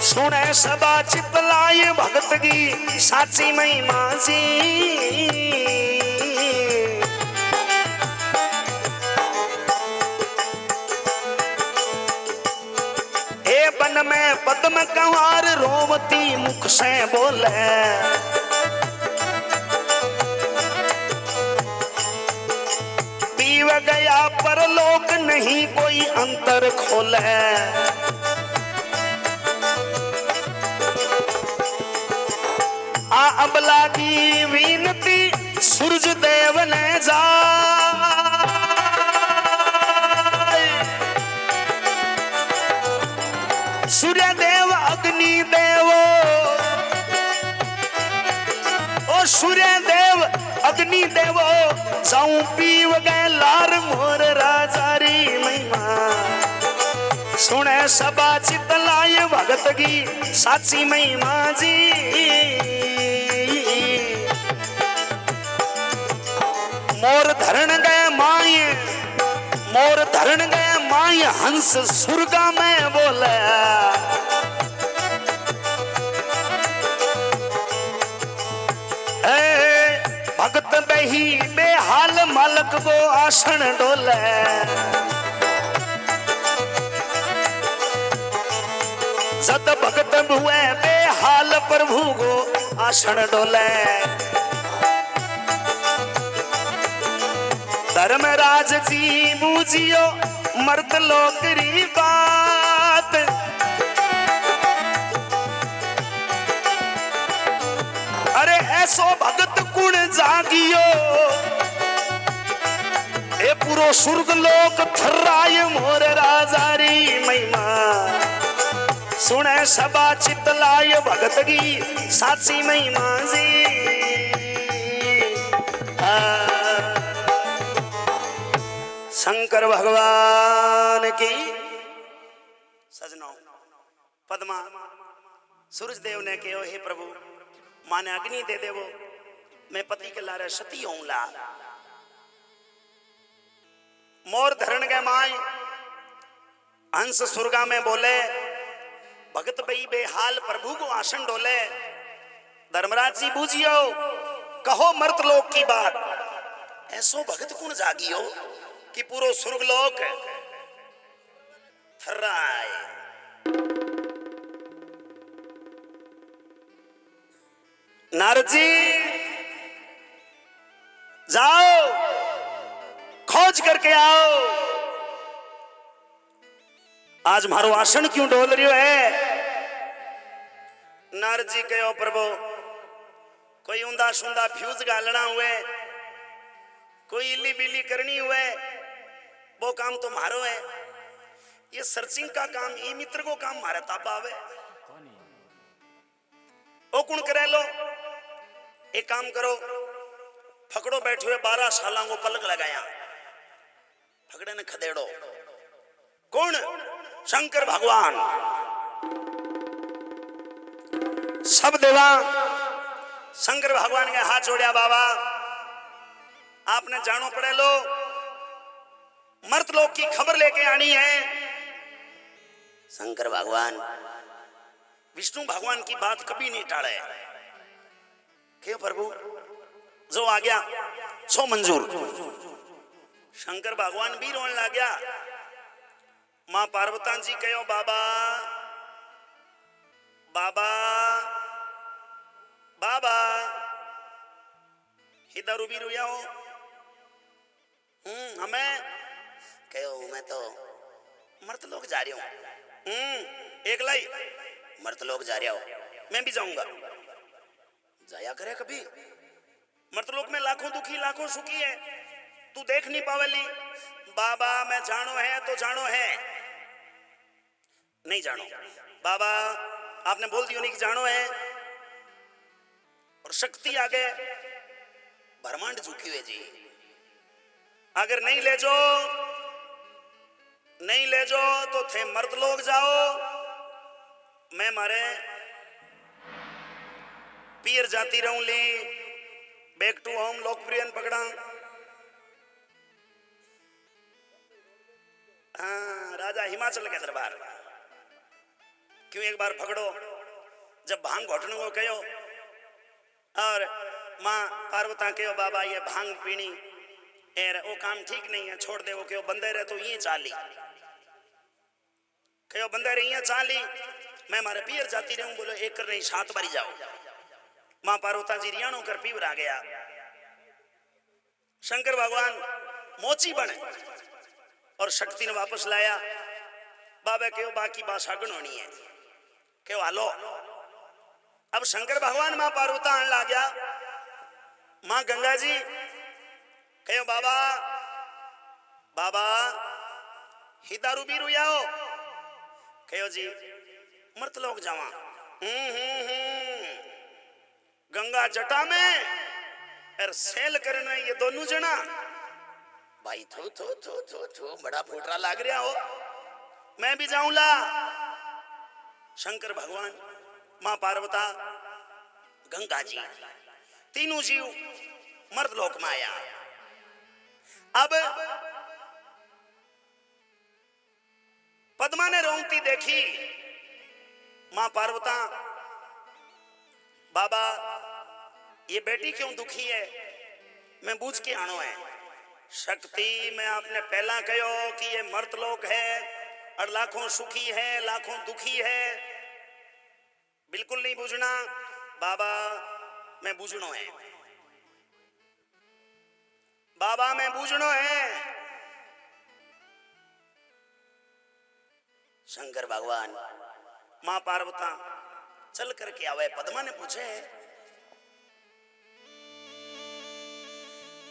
सुने सबा चितलाय भगत की साची महिमा जी। ए बन में पद्म कंवार रोवती मुख से बोले, पीव गया परलोक नहीं कोई अंतर खोले। आ अबला की विनती सूरज देव ने जा, सूर्य देव अग्नि देवो, ओ सूर्य देव अग्नि देवो, जाऊं पीव गए लार मोर राजारी महिमा। सुने सबा चितलाय भगत की साची महिमा जी। मोर धरण गए माय, मोर धरण गए माय, हंस सुरगा में बोले। भगत बही बेहाल मालक को आसन डोले। जद भगत हुए बेहाल प्रभु को आसन डोले। धर्मराज जी बूझियो मर्द लोकरी बात। अरे ऐसो भगत कुण जागियो, ए पूरो सुर्ग लोक थर्राय मोर राजारी महिमा। सुने सबा चितलाय भगत की साची महिमा जी। शंकर भगवान की। सजनों, पद्मा सूरज देव ने कहो, हे प्रभु माने अग्नि दे देवो, मैं पति के लारे सती होऊंला। मोर धरण गए माय, हंस सुरगा में बोले। भगत बई बेहाल प्रभु को आसन डोले। धर्मराज जी बूझियो, कहो मर्त लोक की बात। ऐसो भगत कुण जागियो कि पूरो सुर्ग लोक थर्राए। नारद जी जाओ खोज करके आओ। आज मारो आसन क्यों डोल रही है? नारद जी कहो प्रभु कोई ऊंधा सुंधा फ्यूज गालना हुए, कोई इली बिली करनी हुए, वो काम तो मारो है। ये सर्चिंग का काम ई मित्र को काम मारे ताबा आवे ओ कुण करे लो। एक काम करो फकड़ो बैठे हुए 12 सालों को पलक लगाया, फकड़े ने खदेड़ो। कौन? शंकर भगवान। सब देवा शंकर भगवान के हाथ जोड़िया, बाबा आपने जानो पड़े लो, मर्त लोग की खबर लेके आनी है। शंकर भगवान विष्णु भगवान की बात कभी नहीं टाले। क्यों प्रभु जो आ गया सो मंजूर। शंकर भगवान भी रोने लग गया। मां पार्वती जी कहो बाबा बाबा बाबा इधर भी रुया हो। हमें कहो मैं तो मर्त लोग जा रही हूं। एक लाई मर्त लोग जा रहा हो, मैं भी जाऊंगा। जाया करे कभी मर्तलोक में लाखों दुखी लाखों सुखी है, तू देख नहीं पावेली। बाबा मैं जानो है तो जानो है, नहीं जानो बाबा आपने बोल दियो नहीं कि जानो है। और शक्ति आगे ब्रह्मांड झुकी हुए जी। अगर नहीं ले जो तो थे मर्द लोग जाओ, मैं मारे पीर जाती रहूं ली बैक टू होम लोकप्रिय पकड़ा। हाँ राजा हिमाचल के दरबार क्यों एक बार पकड़ो। जब भांग घोटने को कहो और मां पार्वती कहो बाबा ये भांग पीनी एर वो काम ठीक नहीं है, छोड़ दे। वो कहो बंदे रहे तो ये चाली, कहो बंदे रहे ये चाली, मैं मारे पीर जाती रहूं। बोलो एक कर नहीं 7 बारी जाओ। मां पार्वती जी रियाणों कर पीवर आ गया। शंकर भगवान मोची बने और शक्ति ने वापस लाया। बाबा क्यों बाकी बात सागण होनी है, क्यों हालो। अब शंकर भगवान मां पार्वती आने लग गया। मां गंगा जी कहो बाबा बाबा ही दारू भी रुयाओ। कहो जी मर्त लोग जावा। गंगा जटा में और सेल करना ये दोनों जना भाई थो थो थो थो थो बड़ा फुटरा लाग रहा हो, मैं भी जाऊंला। शंकर भगवान मां पार्वती गंगा जी तीनों जीव मर्द लोक में आया। अब पद्मा ने रोंगती देखी। मां पार्वती बाबा ये बेटी क्यों दुखी है, मैं बूझ के आनो है। शक्ति में आपने पहला कहो कि ये मर्त लोक है और लाखों सुखी है लाखों दुखी है, बिल्कुल नहीं बूझना। बाबा मैं बूझनो है, बाबा मैं बूझनो है। शंकर भगवान मां पार्वती चल करके आवे। पद्मा ने पूछे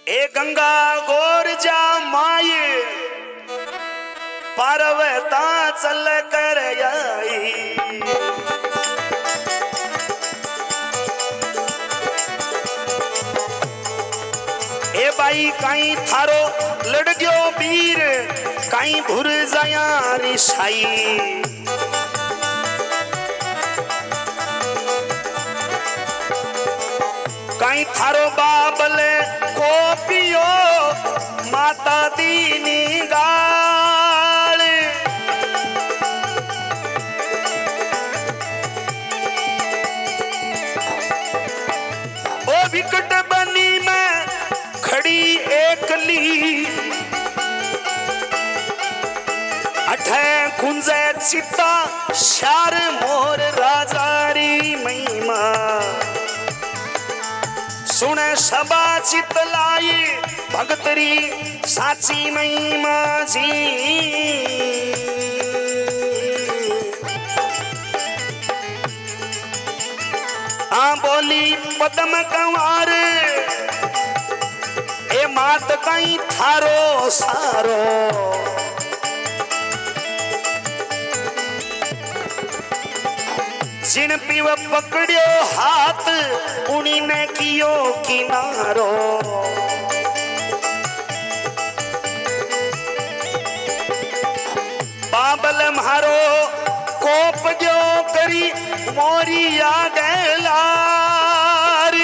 ए गंगा गोर जा माये पार्वता चल कर आई। ए भाई काई थारो लड़ गयो वीर काई भूर जाया रिसाई। काई थारो बाबल को पियो माता दीनी गाल। ओ विकट बनी में खड़ी एकली अठे कुंजे चिता शार मोर राजारी महिमा। सबा चितलाई भगतरी साची महिमा जी। बोली पद्म कंवार ए मात कई थारो सारो। जिन पीव पकड़ियो हाथ उनी ने कियो किनारो। बाबल म्हारो कोप जो करी मोरिया गैलार।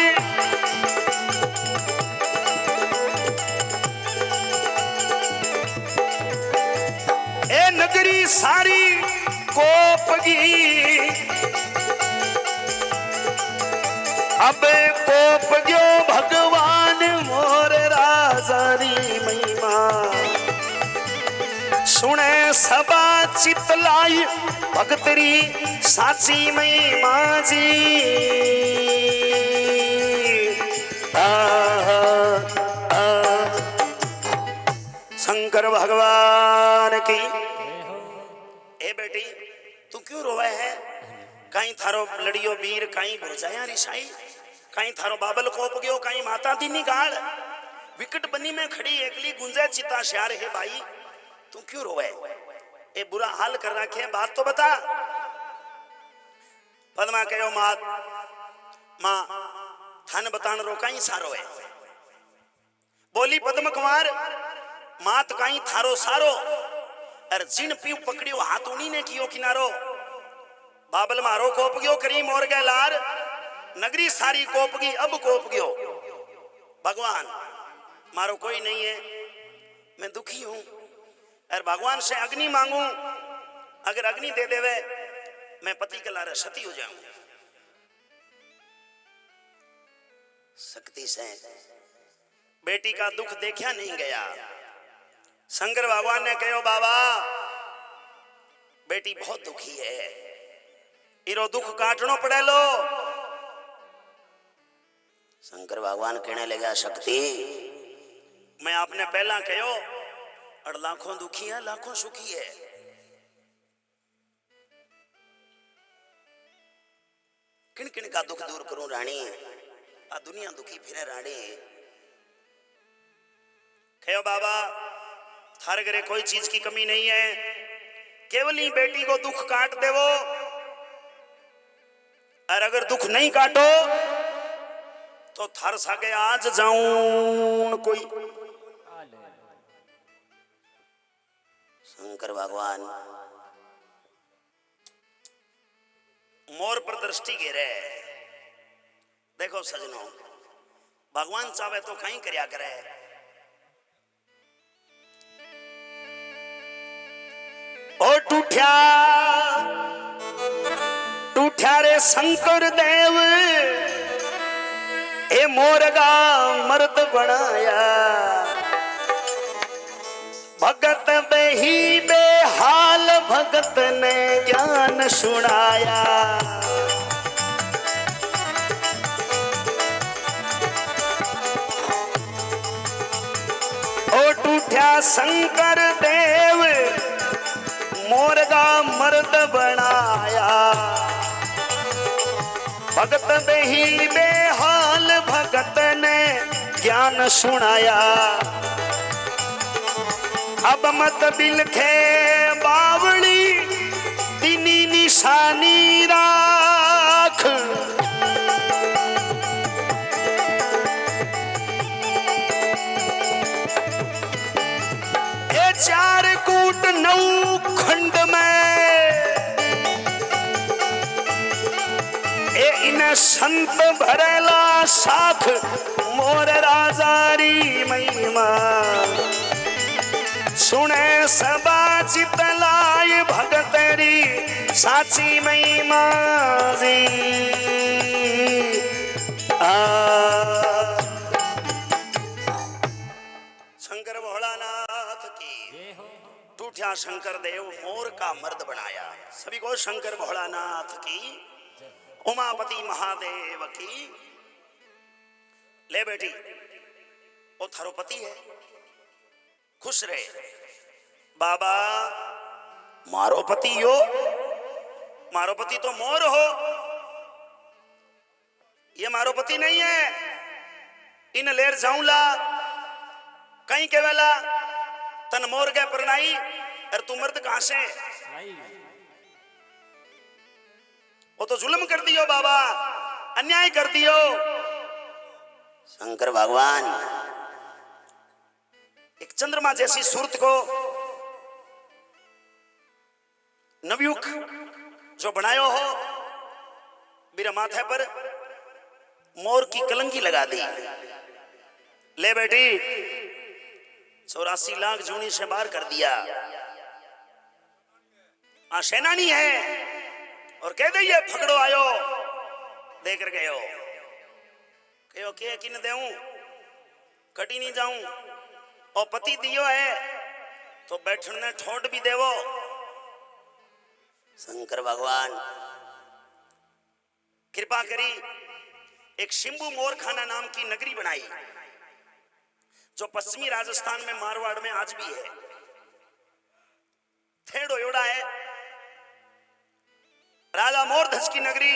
ए नगरी सारी कोपगी अब कोप गयो भगवान मोर राजारी महिमा। सुने सबा चितलाई भगतरी साची महिमा जी। शंकर भगवान की। ए बेटी तू क्यों रोवे है? कहीं थारो लड़ियो वीर कहीं भुरजाया रिसाई, कहीं थारो बाबल कोप गयो, कहीं माता दी निगाल विकट बनी में खड़ी एकली गुंजे चिता श्यार है भाई तू क्यों रोवे? ए बुरा हाल कर रखे, बात तो बता। पद्मा कहो मात मां थान बतान रो कहीं सारो है। बोली पद्म कुमार मात कहीं थारो सारो अर जिन पीव पकड़ियो हाथ उनी ने कियो किनारो। बाबल मारो कोप गयो करी मोर गए लार। नगरी सारी कोपगी अब कोप गयो। भगवान मारो कोई नहीं है, मैं दुखी हूं और भगवान से अग्नि मांगू। अगर अग्नि दे देवे मैं पति के लारे सती हो जाऊं। शक्ति से बेटी का दुख देखा नहीं गया। शंकर भगवान ने कहो बाबा बेटी बहुत दुखी है, इरो दुख काटनो पड़े लो। शंकर भगवान कहने लगा शक्ति मैं आपने पहला कहो और लाखों दुखी है लाखों सुखी है। किन किन का दुख दूर करूं रानी, आ दुनिया दुखी फिरे रानी। कहो बाबा थारे घरे कोई चीज की कमी नहीं है, केवल ही बेटी को दुख काट देवो और अगर दुख नहीं काटो तो थार सागे आज जाऊं कोई। शंकर भगवान मोर पर दृष्टि गिरे। देखो सजनों भगवान चाहे तो कहीं करया करे। ओ टूठ्या टूठ्या रे शंकर देव ए मोरगा मर्द बनाया। भगत बेही बेहाल भगत ने ज्ञान सुनाया। ओ टूठ्या शंकर देव मोरगा मर्द बनाया। भगत बेही बेहाल भगत ने ज्ञान सुनाया। अब मत बिलखे बावली तिनी निशानी राख। ए चार कूट नौ खंड में ए इन संत भरेला साख मोर राजारी महिमा। सुने सबा चितलाय भगतरी साची महिमा जी। शंकर भोलानाथ की। टूठ्या शंकर देव मोर का मर्द बनाया। सभी को शंकर भोलानाथ की। उमापति महादेव की। ले बेटी वो थारो पति है, खुश रहे। बाबा मारो पति यो, मारो पति तो मोर हो, ये मारो पति नहीं है। इन लेर जाऊला कहीं के वेला तन मोर गए परनाई, और तू मर्द कहां से? वो तो जुल्म कर दियो बाबा, अन्याय कर दियो। शंकर भगवान एक चंद्रमा जैसी सूरत को नवयुग जो बनायो हो, मेरे माथे पर मोर की कलंकी लगा दी। ले बेटी 84 लाख जूनी से बाहर कर दिया। सेनानी है और कह दे ये फकड़ो आयो देख कर गयो, कहो के किन देऊं, कटी नहीं जाऊं, और पति दियो है तो बैठने ठोट भी देवो। शंकर भगवान कृपा करी, एक शिंबू मोरखाना नाम की नगरी बनाई जो पश्चिमी राजस्थान में मारवाड़ में आज भी है। थेड़ो योड़ा है राजा मोरध्वज की नगरी,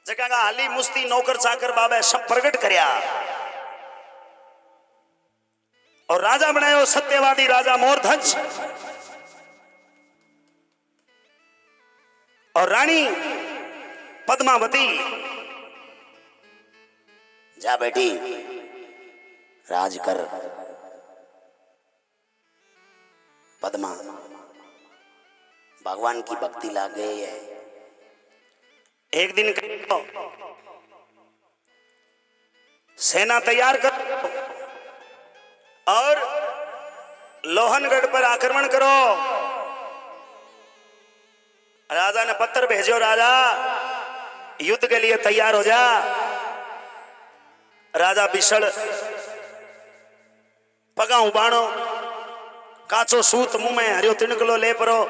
जगह का हाली मुस्ती नौकर चाकर बाबा सब प्रगट करया और राजा बनायो सत्यवादी राजा मोरध्वज। और रानी पद्मावती, जा बेटी राज कर। पद्मा भगवान की भक्ति ला गई है। एक दिन सेना तैयार करो और लोहनगढ़ पर आक्रमण करो। राजा ने पत्र भेजो, राजा युद्ध के लिए तैयार हो जा। राजा बिछड़ पगा उबाणो, काचो सूत मुंह में हरियो तिनकलो ले परो,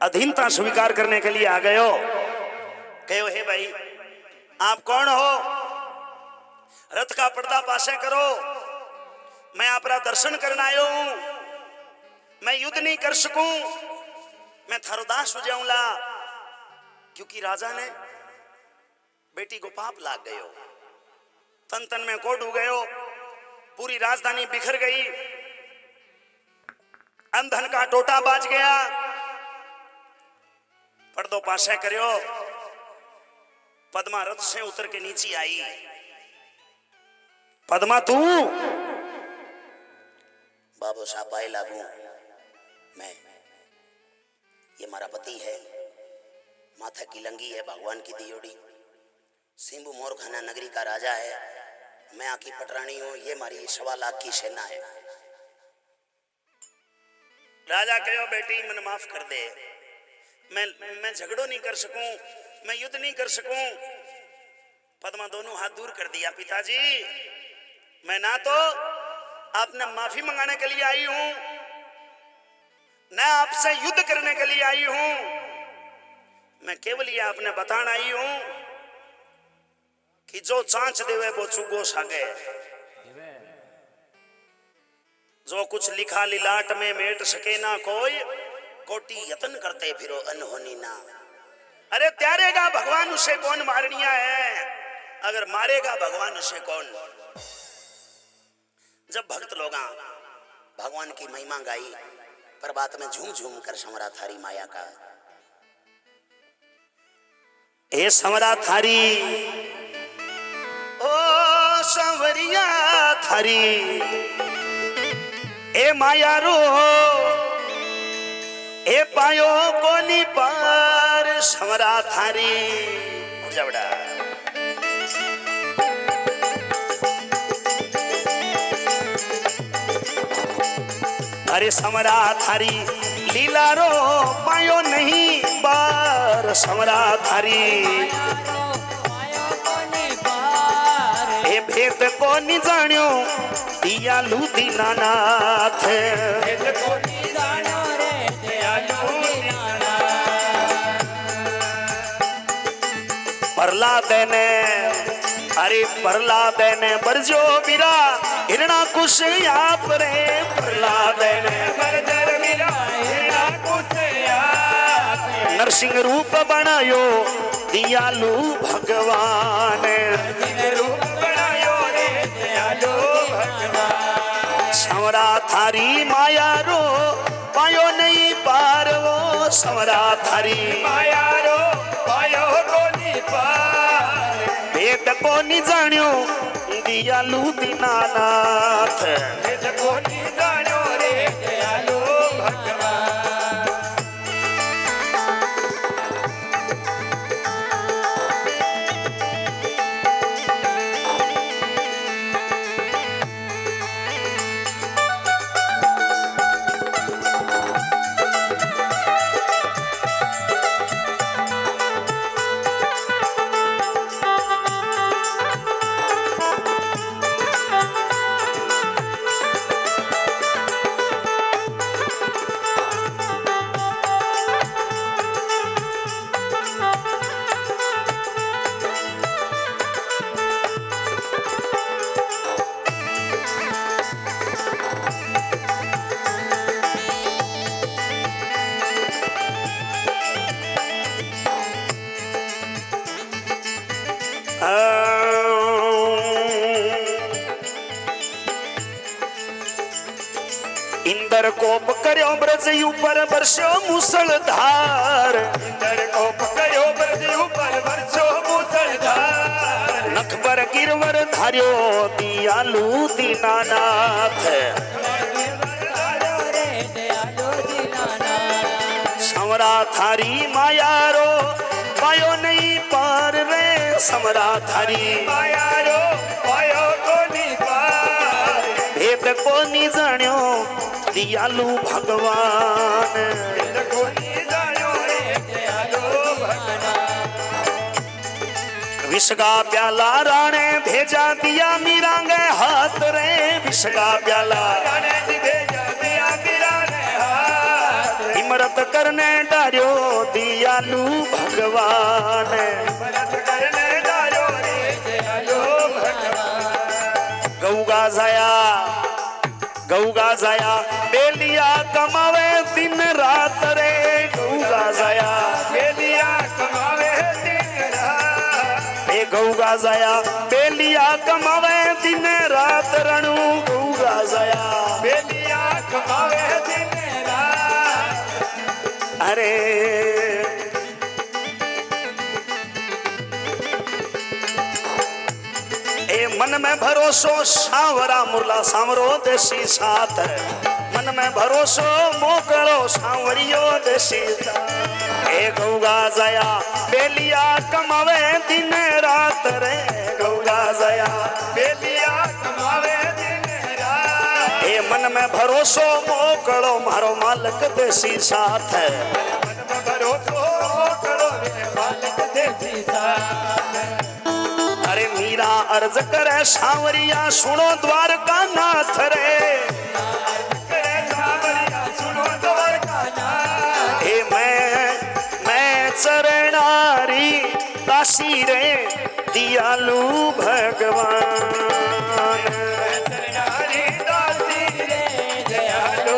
अधीनता स्वीकार करने के लिए आ गयो। कहो हे भाई आप कौन हो? रथ का पर्दा पासे करो, मैं आपका दर्शन करने आयो हूं। मैं युद्ध नहीं कर सकूं, मैं थारो दास हो जाऊंगा। क्योंकि राजा ने बेटी को पाप लाग गयो, तन तन में कोड हो गयो, पूरी राजधानी बिखर गई, अंधन का टोटा बाज गया। पर्दो पासे करियो, पद्मा रथ से उतर के नीचे आई। पद्मा तू? बाबू साहब आए लागू, मैं ये हमारा पति है, माथा की लंगी है भगवान की दियोड़ी, सिंबू मोरखाना नगरी का राजा है, मैं आकी पटरानी हूं, ये हमारी 1.25 लाख की सेना है। राजा कहो बेटी मन माफ कर दे, मैं झगड़ो नहीं कर सकूं, मैं युद्ध नहीं कर सकूं। पद्मा दोनों हाथ दूर कर दिया। पिताजी मैं ना तो आपने माफी मंगाने के लिए आई हूं, ना आपसे युद्ध करने के लिए आई हूं, मैं केवल ये आपने बताना आई हूं कि जो चांच देवे वो चुगो सागे, जो कुछ लिखा लिलाट में मेट सके ना कोई, कोटि यत्न करते फिरो अनहोनी ना। अरे त्यारेगा भगवान उसे कौन मारनिया है, अगर मारेगा भगवान उसे कौन। जब भक्त लोग भगवान की महिमा गाई, प्रभात में झूम झूम कर समरा थारी माया का। ए समरा थारी ओ संवरिया थारी, ए माया रो ए पायो कोनी पार समरा थारी। जबड़ा अरे समरा थारी लीला रो पायो नहीं बार समरा थारी। ए भेद को नहीं जानियो दियालु दीनानाथ, प्रहलाद ने अरे प्रहलाद ने बरजो बीरा हिरणा कुश आप रे प्रहलाद ने बरजर बीरा हिरणा कुश आप नरसिंह रूप बनायो दयालु भगवान नरसिंह रूप बनायो रे दयालु भगवान समरा थारी माया रो पायो नहीं पार वो समरा थारी माया रो पायो को नहीं पार भेद को नहीं जान्यो दयालु दीनानाथ भेद को नहीं जान्यो रे दयालु भगवान इंदर कोप कर्यो ब्रज ऊपर वर्षो मूसलधार इंदर कोप कर्यो ब्रज ऊपर वर्षो मूसलधार नख पर गिरवर धार्यो दयालु दीनानाथ समरा थारी माया रो पायो नहीं पार रे समरा थारी माया रो पायो को नहीं पार भेद को नहीं जान्यो दयालु भगवान भेद को नहीं जान्यो रे दयालु भगवान विष का प्याला राणे भेजा दिया मीरांगे हाथ रे विष का प्याला राणे भेजा दिया मीरांगे हाथ इमरत करने डार्यो दयालु भगवान इमरत करने डार्यो रे दयालु भगवान गौगा जाया बेलिया कमावे दिन रात रे गौगा जाया बेलिया कमावे दिन रात ए गौगा जाया बेलिया कमावे दिन रात रणु गौगा जाया बेलिया कमावे दिन रात अरे मन में भरोसो सांवरा मुरला सांवरो देसी साथ मन में भरोसो मोकलो सांवरियो देसी साथ ए गौगा जाया बेलिया कमावे दिन रात रे गौगा जाया बेलिया कमावे दिन रात ए मन में भरोसो मोकलो मारो मालिक देसी साथ मन में भरोसो मोकलो रे मालिक देसी साथ अरे मीरा अर्ज करे सांवरिया सुनो द्वारका नाथ रे सुनो द्वारका नाथ हे मैं चरणारी दासी रे दयालु भगवान चरणारी दासी रे दयालु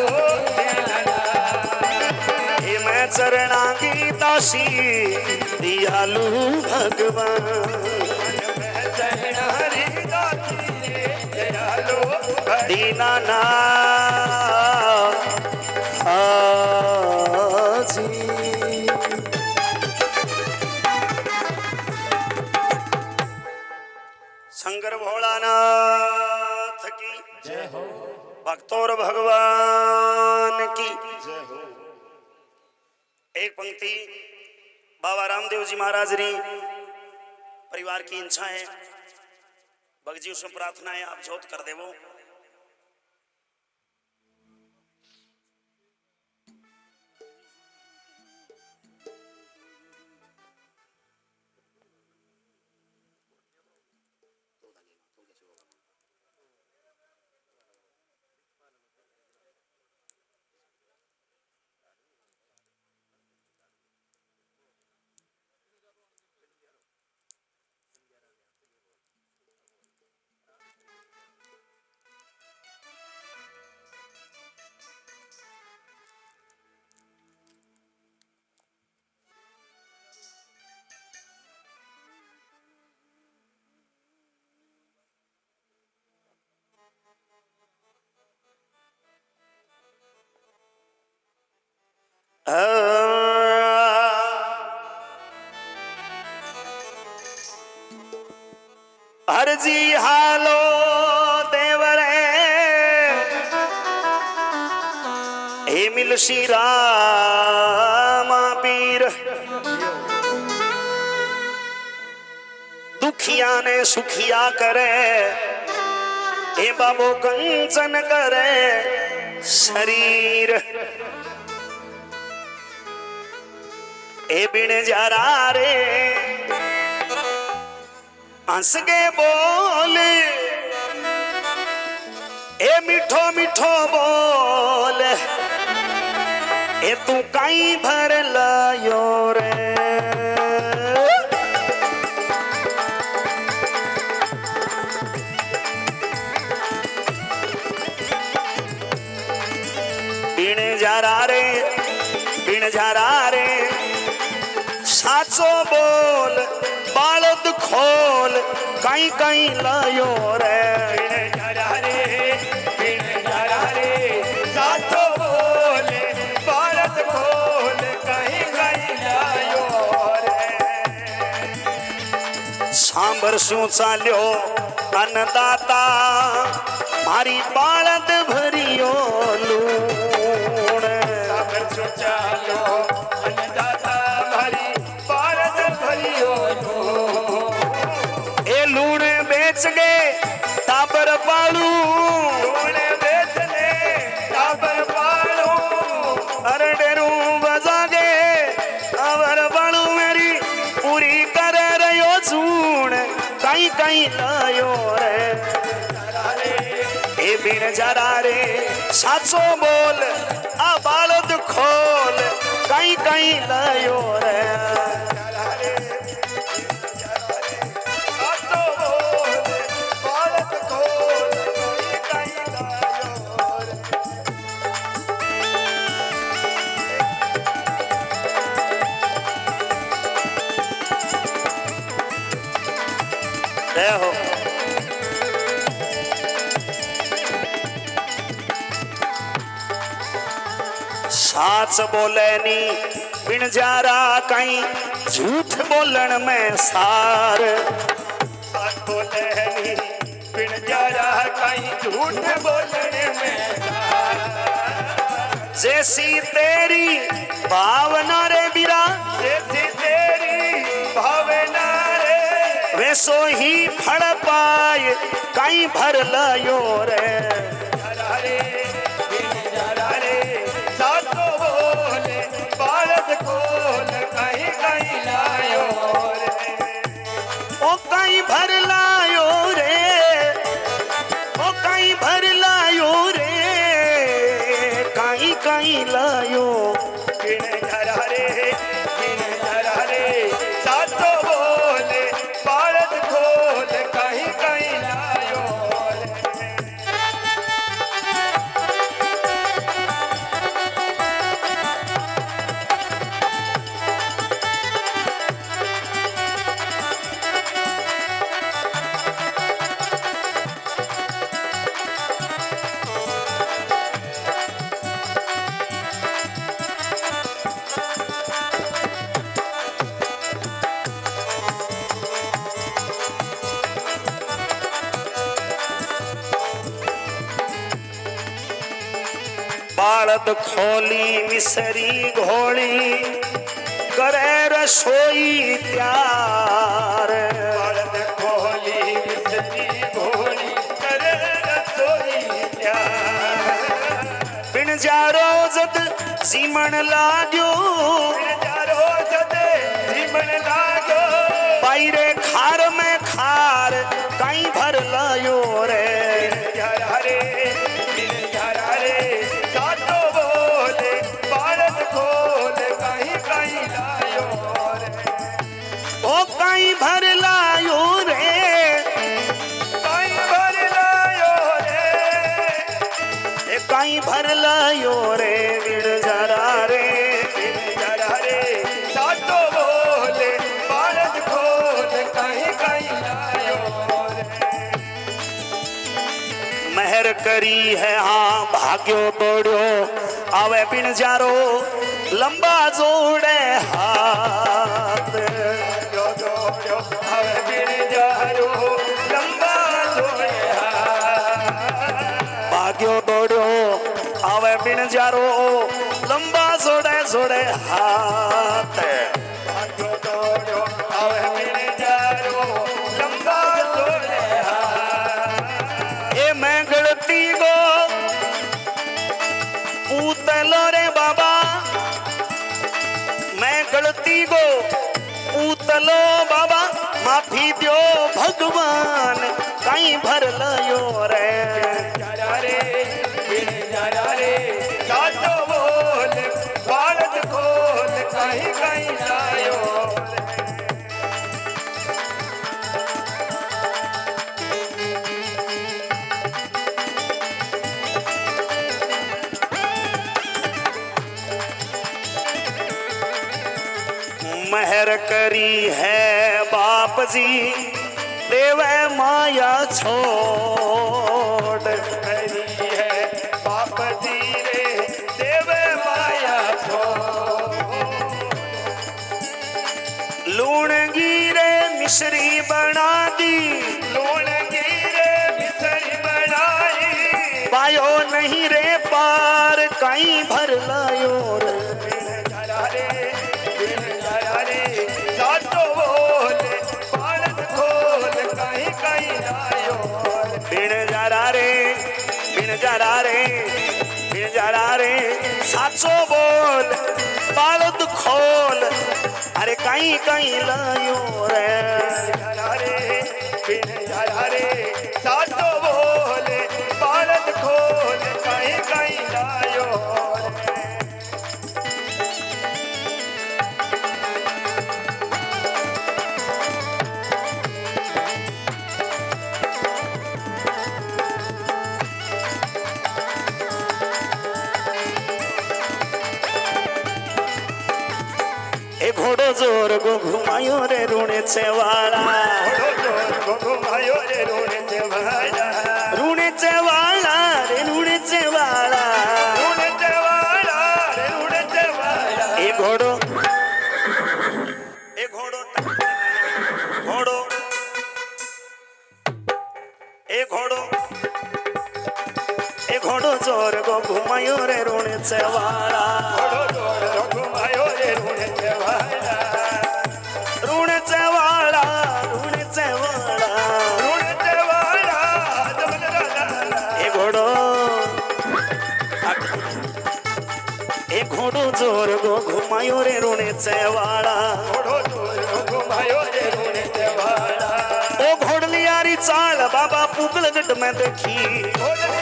हे मैं चरणा की दासी दयालु भगवान दीनानाथ शंकर भोलानाथ की जय हो भक्तों भगवान की जय हो। एक पंक्ति बाबा रामदेव जी महाराज री परिवार की इच्छा है भगजी से प्रार्थना है आप जोत कर देवो। हरजी हालो देवरे हे मिल श्री रामा पीर दुखिया ने सुखिया करे हे बाबो कंचन करे शरीर ए बिन जरा रे हंस के बोल ए मिठो मिठो बोल ए तू कहीं भर लायो रे बिन जरा रे साचो बोल बालद खोल कहीं कहीं लायो रे बिन जरा रे साचो बोल बालद खोल कहीं कहीं लायो रे सांबर शू चाल्यो अन्नदाता मारी बालद भरियो लूण सांबर शू चाल्यो अन्नदाता मारी बालद भरियो लूण ए लूण बेच गए टाबर पालू लूण बेच गए टाबर पालू अरे डेरू बजा गए टाबर पालू मेरी पूरी कर रयो झूण कहीं कहीं लायो रे ए बिन जरा रे साचो बोल आ बालद खोल कहीं कहीं लायो रे साचो बोल बालद खोल कहीं कहीं लायो रे हो साच बोले नी बिन जारा कहीं झूठ बोलन में सार साच बोले नी बिन जारा कहीं झूठ बोलन में सार जैसी तेरी भावना रे बिरा जैसी तेरी भावना रे वैसो ही फड़ पाए कहीं भर लायो रे कहीं भर लायो रे ओ कहीं भर लायो रे कहीं कहीं लायो बिन जरा रे साचो बोले बालद खोल कहीं कहीं लायो बालद खोली मिसरी घोड़ी करे रसोई त्यार बालद खोली मिसरी घोड़ी करे रसोई त्यार बिन जारो जद जीमन लाग्यो बिन जारो जद जीमन लाग्यो पायरे खार में खार कहीं भर लायो रे कहीं भर लायो रे कहीं भर लायो रे कहीं भर लायो रे बिन जरा रे साचो बोले बालद खोल कहीं कहीं लायो रे मेहर करी है हाँ भाग्यो तोड़ो आवे बिन जारो लंबा जोड़े हाथ
जो जोड़ो हवे बिन जारो लंबा जोड़े
भाग्यो दौड़ो आवे बिन जारो लंबा जोड़े जोड़े हाथ
जो जोड़ो हवे बिन जारो लंबा जोड़े
ए मैं गलती गो पूतलो रे बाबा मैं गलती गो पूतलो बाबा माफी दो भगवान कहीं भर लयो रे
जारा रे बिन जारा रे जातो बोल बालद खोल कहीं कहीं जायो
मेहर करी है बाप जी देवे माया छोड़
करी है बाप जी रे देव माया छो
लूण गिरे मिश्री बना दी
लूण गिरे मिसरी बनाई
पायो नहीं रे पार कहीं भर लायो रे
बिन जारा रे जातो बोल बालद खोल कहीं कहीं जायो
बिन जरा रे बिन जरा रे बिन जरा रे साचो बोल बालद खोल अरे कहीं कहीं लायो रे
जारा रे बिन जारा रे जातो बोल बालद खोल कहीं कहीं जायो
ए घोड़ो जोर गो घुमायो रे रूणे चेवाड़ा
घुमायो रे रोने देवाला
रूणे चेवाड़ा रे रूणे चेवाड़ा
रोने देवाला रे रोने देवाला
ए घोड़ो घोड़ो ए घोड़ो जोर गो घुमायो रे रूणे चेवाड़ा
घुमायो रे रोने देवाला
रूणे चेवाड़ा रूणे चेवाड़ा
रोने देवाला दमनराला
ए घोड़ो जोर गो घुमायो रे रूणे चेवाड़ा
घुमायो रे रोने देवाला
ओ घोड़लियारी चाल बाबा पुगलगढ़ में देखी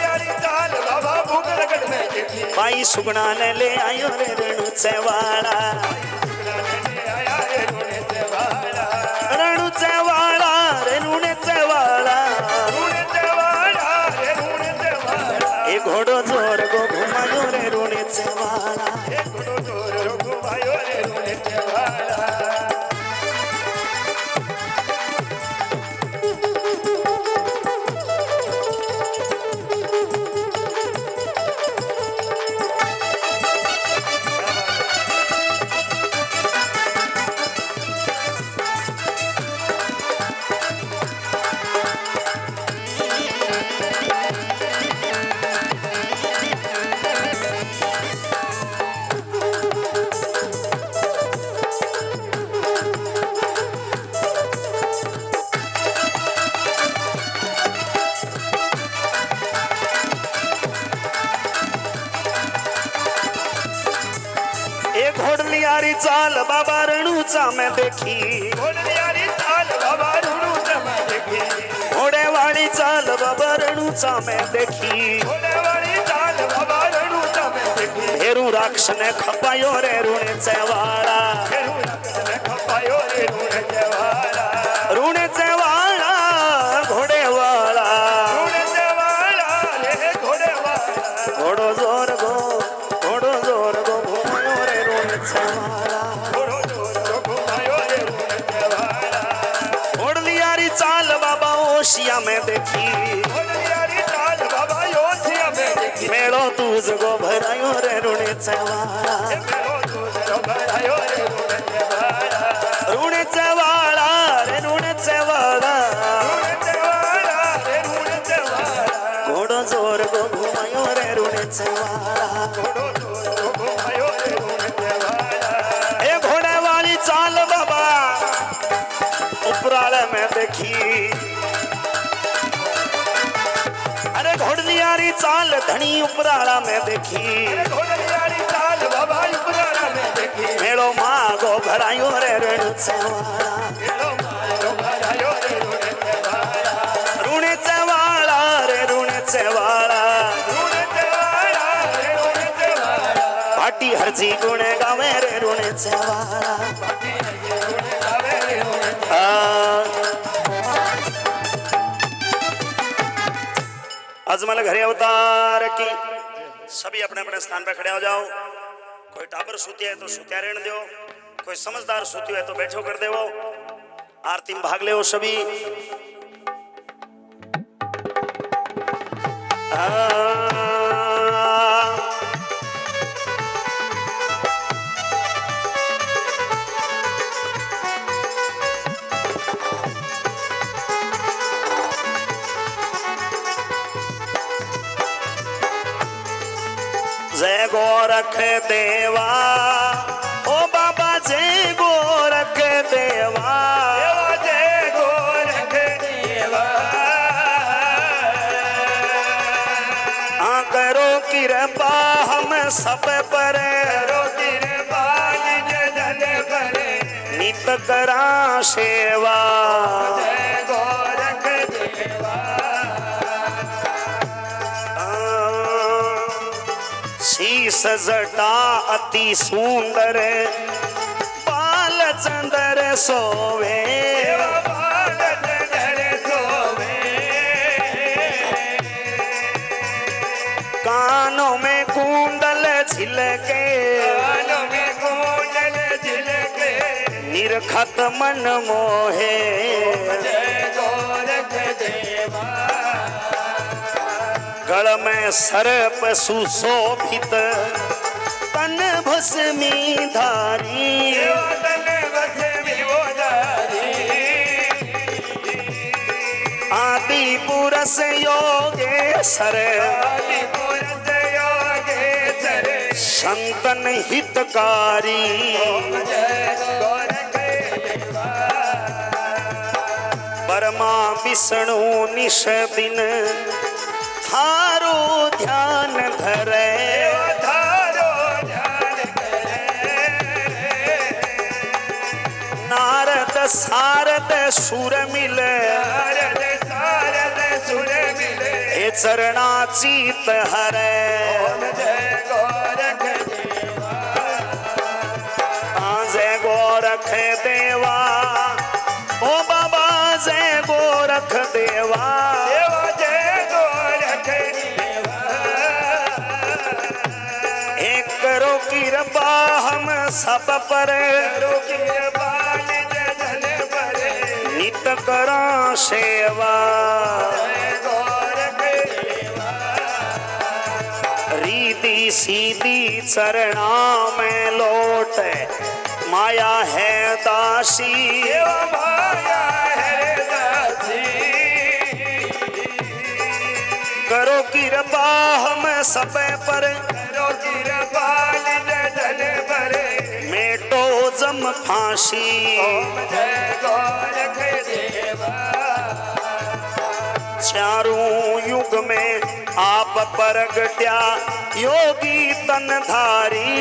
यारी चाल बाबा भूख लगन में देखी
भाई सुगना ने ले आयो रे रेणु चेवाड़ा
आया रे रोने देवाला
रेणु चेवाड़ा रेणु ने चेवाड़ा
रोने देवाला रे रोने देवाला
ए घोड़ो जोर गो घुमायो रे रूणे चेवाड़ा
घुमायो रे रोने देवाला
घोड़लियारी चाल बाबा रेणुचा में देखी
घोड़लियारी चाल बाबा रेणुचा में देखी
घोड़े वाली चाल बाबा रेणुचा में देखी
घोड़े वाली चाल बाबा रेणुचा में देखी
हेरू राक्ष ने खपायो रे रूणे चेवाड़ा
हेरू राक्ष ने खपायो रे रूणे चेवाड़ा
रूणे चेवाड़ा घोड़े वाला
रूणे चेवाड़ा रे घोड़े वाला
घोड़ो जोर गो घुमायो रे रूणे चेवाड़ा
घुमायो रे रूणे चेवाड़ा
घोड़लियारी चाल बाबा ओशिया में देखी
घोड़लियारी चाल बाबा ओशिया में देखी
मेलो तुझ गो भरायो रे रूणे चेवाड़ा
मेरो घुमायो रे ऋण वाला
ऋण चवाड़ा रे ऋण चवाड़ा घोड़ो जोर को घुमायो रे ऋण चवाड़ा ए घोड़े वाली चाल बाबा उपराले में देखी अरे घोड़लियारी चाल धनी उपराला में देखी मेलो मागो भरायो रे ऋण चवाड़ा ऋण चवाड़ा रे ऋण चवाड़ा भाटी हरजी गुण गावे रे ऋण चवाड़ा अजमल घरे अवतार की सभी अपने अपने स्थान पर खड़े हो जाओ। कोई टाबर सूतिया है तो सूतिया रहने दो, कोई समझदार सूती है तो बैठो कर देवो। आरती में भाग ले सभी। जय गोरख देवा ओ बाबा जय गोरख देवा
जय गोरख देवा
करो कृपा हम सब पर
करो कृपा जन पर
नित करा सेवा
जय गोरख देवा
शीस जटा अति सुंदर बाल चंदर सोवे कानों में कुंडल झिलके निरखत मन मोहे गल में सर्प सुशोभित तन भस्मी धारी आदि पुरष योगेश्वर संतन हितकारी परमा विष्णु निश दिन थारो ध्यान धरे नारद सारद सुर मिले हे चरणा चीत हरे जय गोरख देवा ओ बाबा जय गोरख देवा करो कृपा हम सब पर नित करा सेवा रीति सीधी चरणा में लौट माया है दासी करो कृपा हम सब पर मेटो जम फांसी चारों युग में आप प्रगट्या योगी तन धारी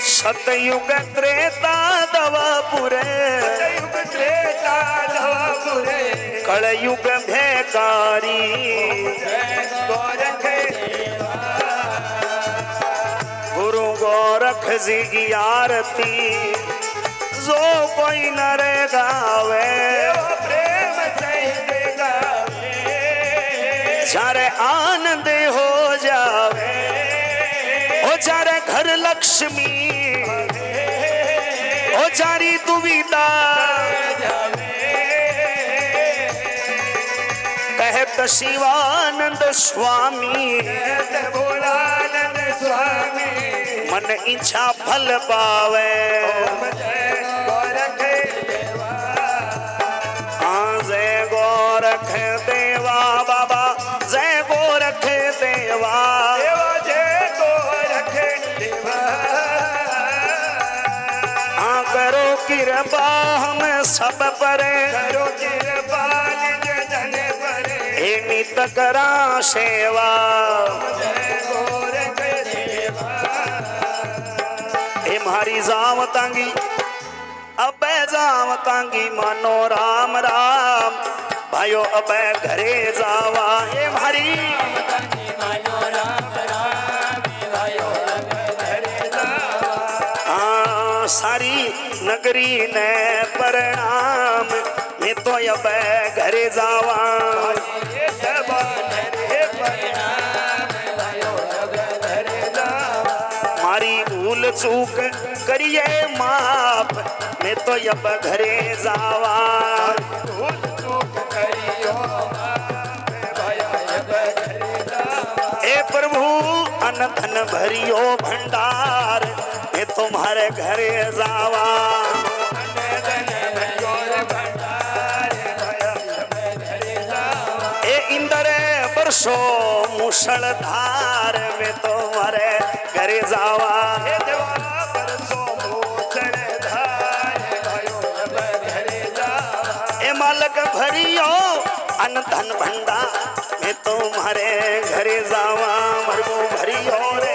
सतयुग त्रेता दवापुरे कलयुग भयकारी गुरु गोरख जी की आरती जो कोई नर गावे जारे आनंद हो जावे ओ जारे घर लक्ष्मी ओ जारी दुविधा कहत शिवानंद स्वामी
भोलानंद स्वामी
मन इच्छा फल पावे
ओम जय गोरख देवा
हाँ जय गोरख देवा बाबा जय गोरख देवा
देवा जय गोरख देवा
हाँ करो कृपा हम सब पर
करो कृपा निज जन पर
हे नित करा सेवा
जय गोरख देवा
हे मारी जावतांगी अबे जावतांगी मानो राम राम भाइयों अबे घरे जावा हे मारी हाँ सारी नगरी ने प्रणाम मैं तो अबे घरे जावा
ये जबान रे प्रणाम भयो धरे जावा
मारी भूल चूक करिए माफ मैं तो अब घरे जावा
भूल चूक करियो माफ भयो धरे जावा
ए प्रभु अन धन भरियो भंडार मैं तुम्हारे घरे जावा ए इंद्र बरसो मुसलधार में तुम्हारे घरे जावा ए मालक भरियो अन धन भंडार मैं तुम्हारे घरे जावा मरमो भरियो रे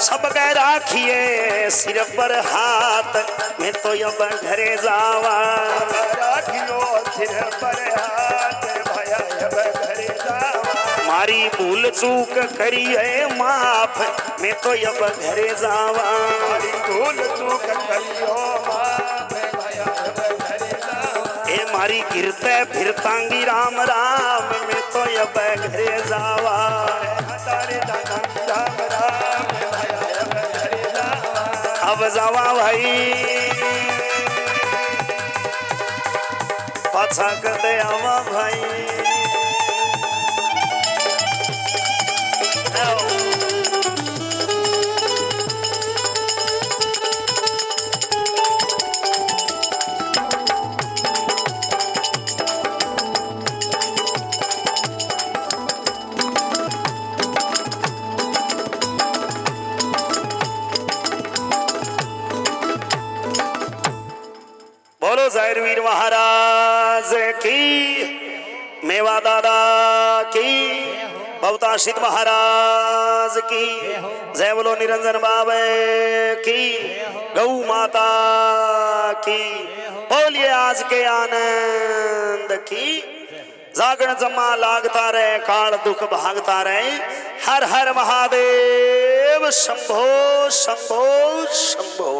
सब कह राखिए सिर पर हाथ मैं तो अब घरे जावा मारी भूल चूक करिए माफ मैं तो अब घरे जावा ए मारी गिरते फिरतांगी राम राम मैं तो अब घरे जावा अब जावा भाई पाछा कर दे आवा भाई बोलो जाहिर वीर महाराज की मेवा दादा की बहुताशित महाराज की जय बोलो निरंजन बाबा की गौ माता की बोलिए आज के आनंद की जागरण जमा लागता रहे काल दुख भागता रहे हर हर महादेव शंभो शंभो शंभो।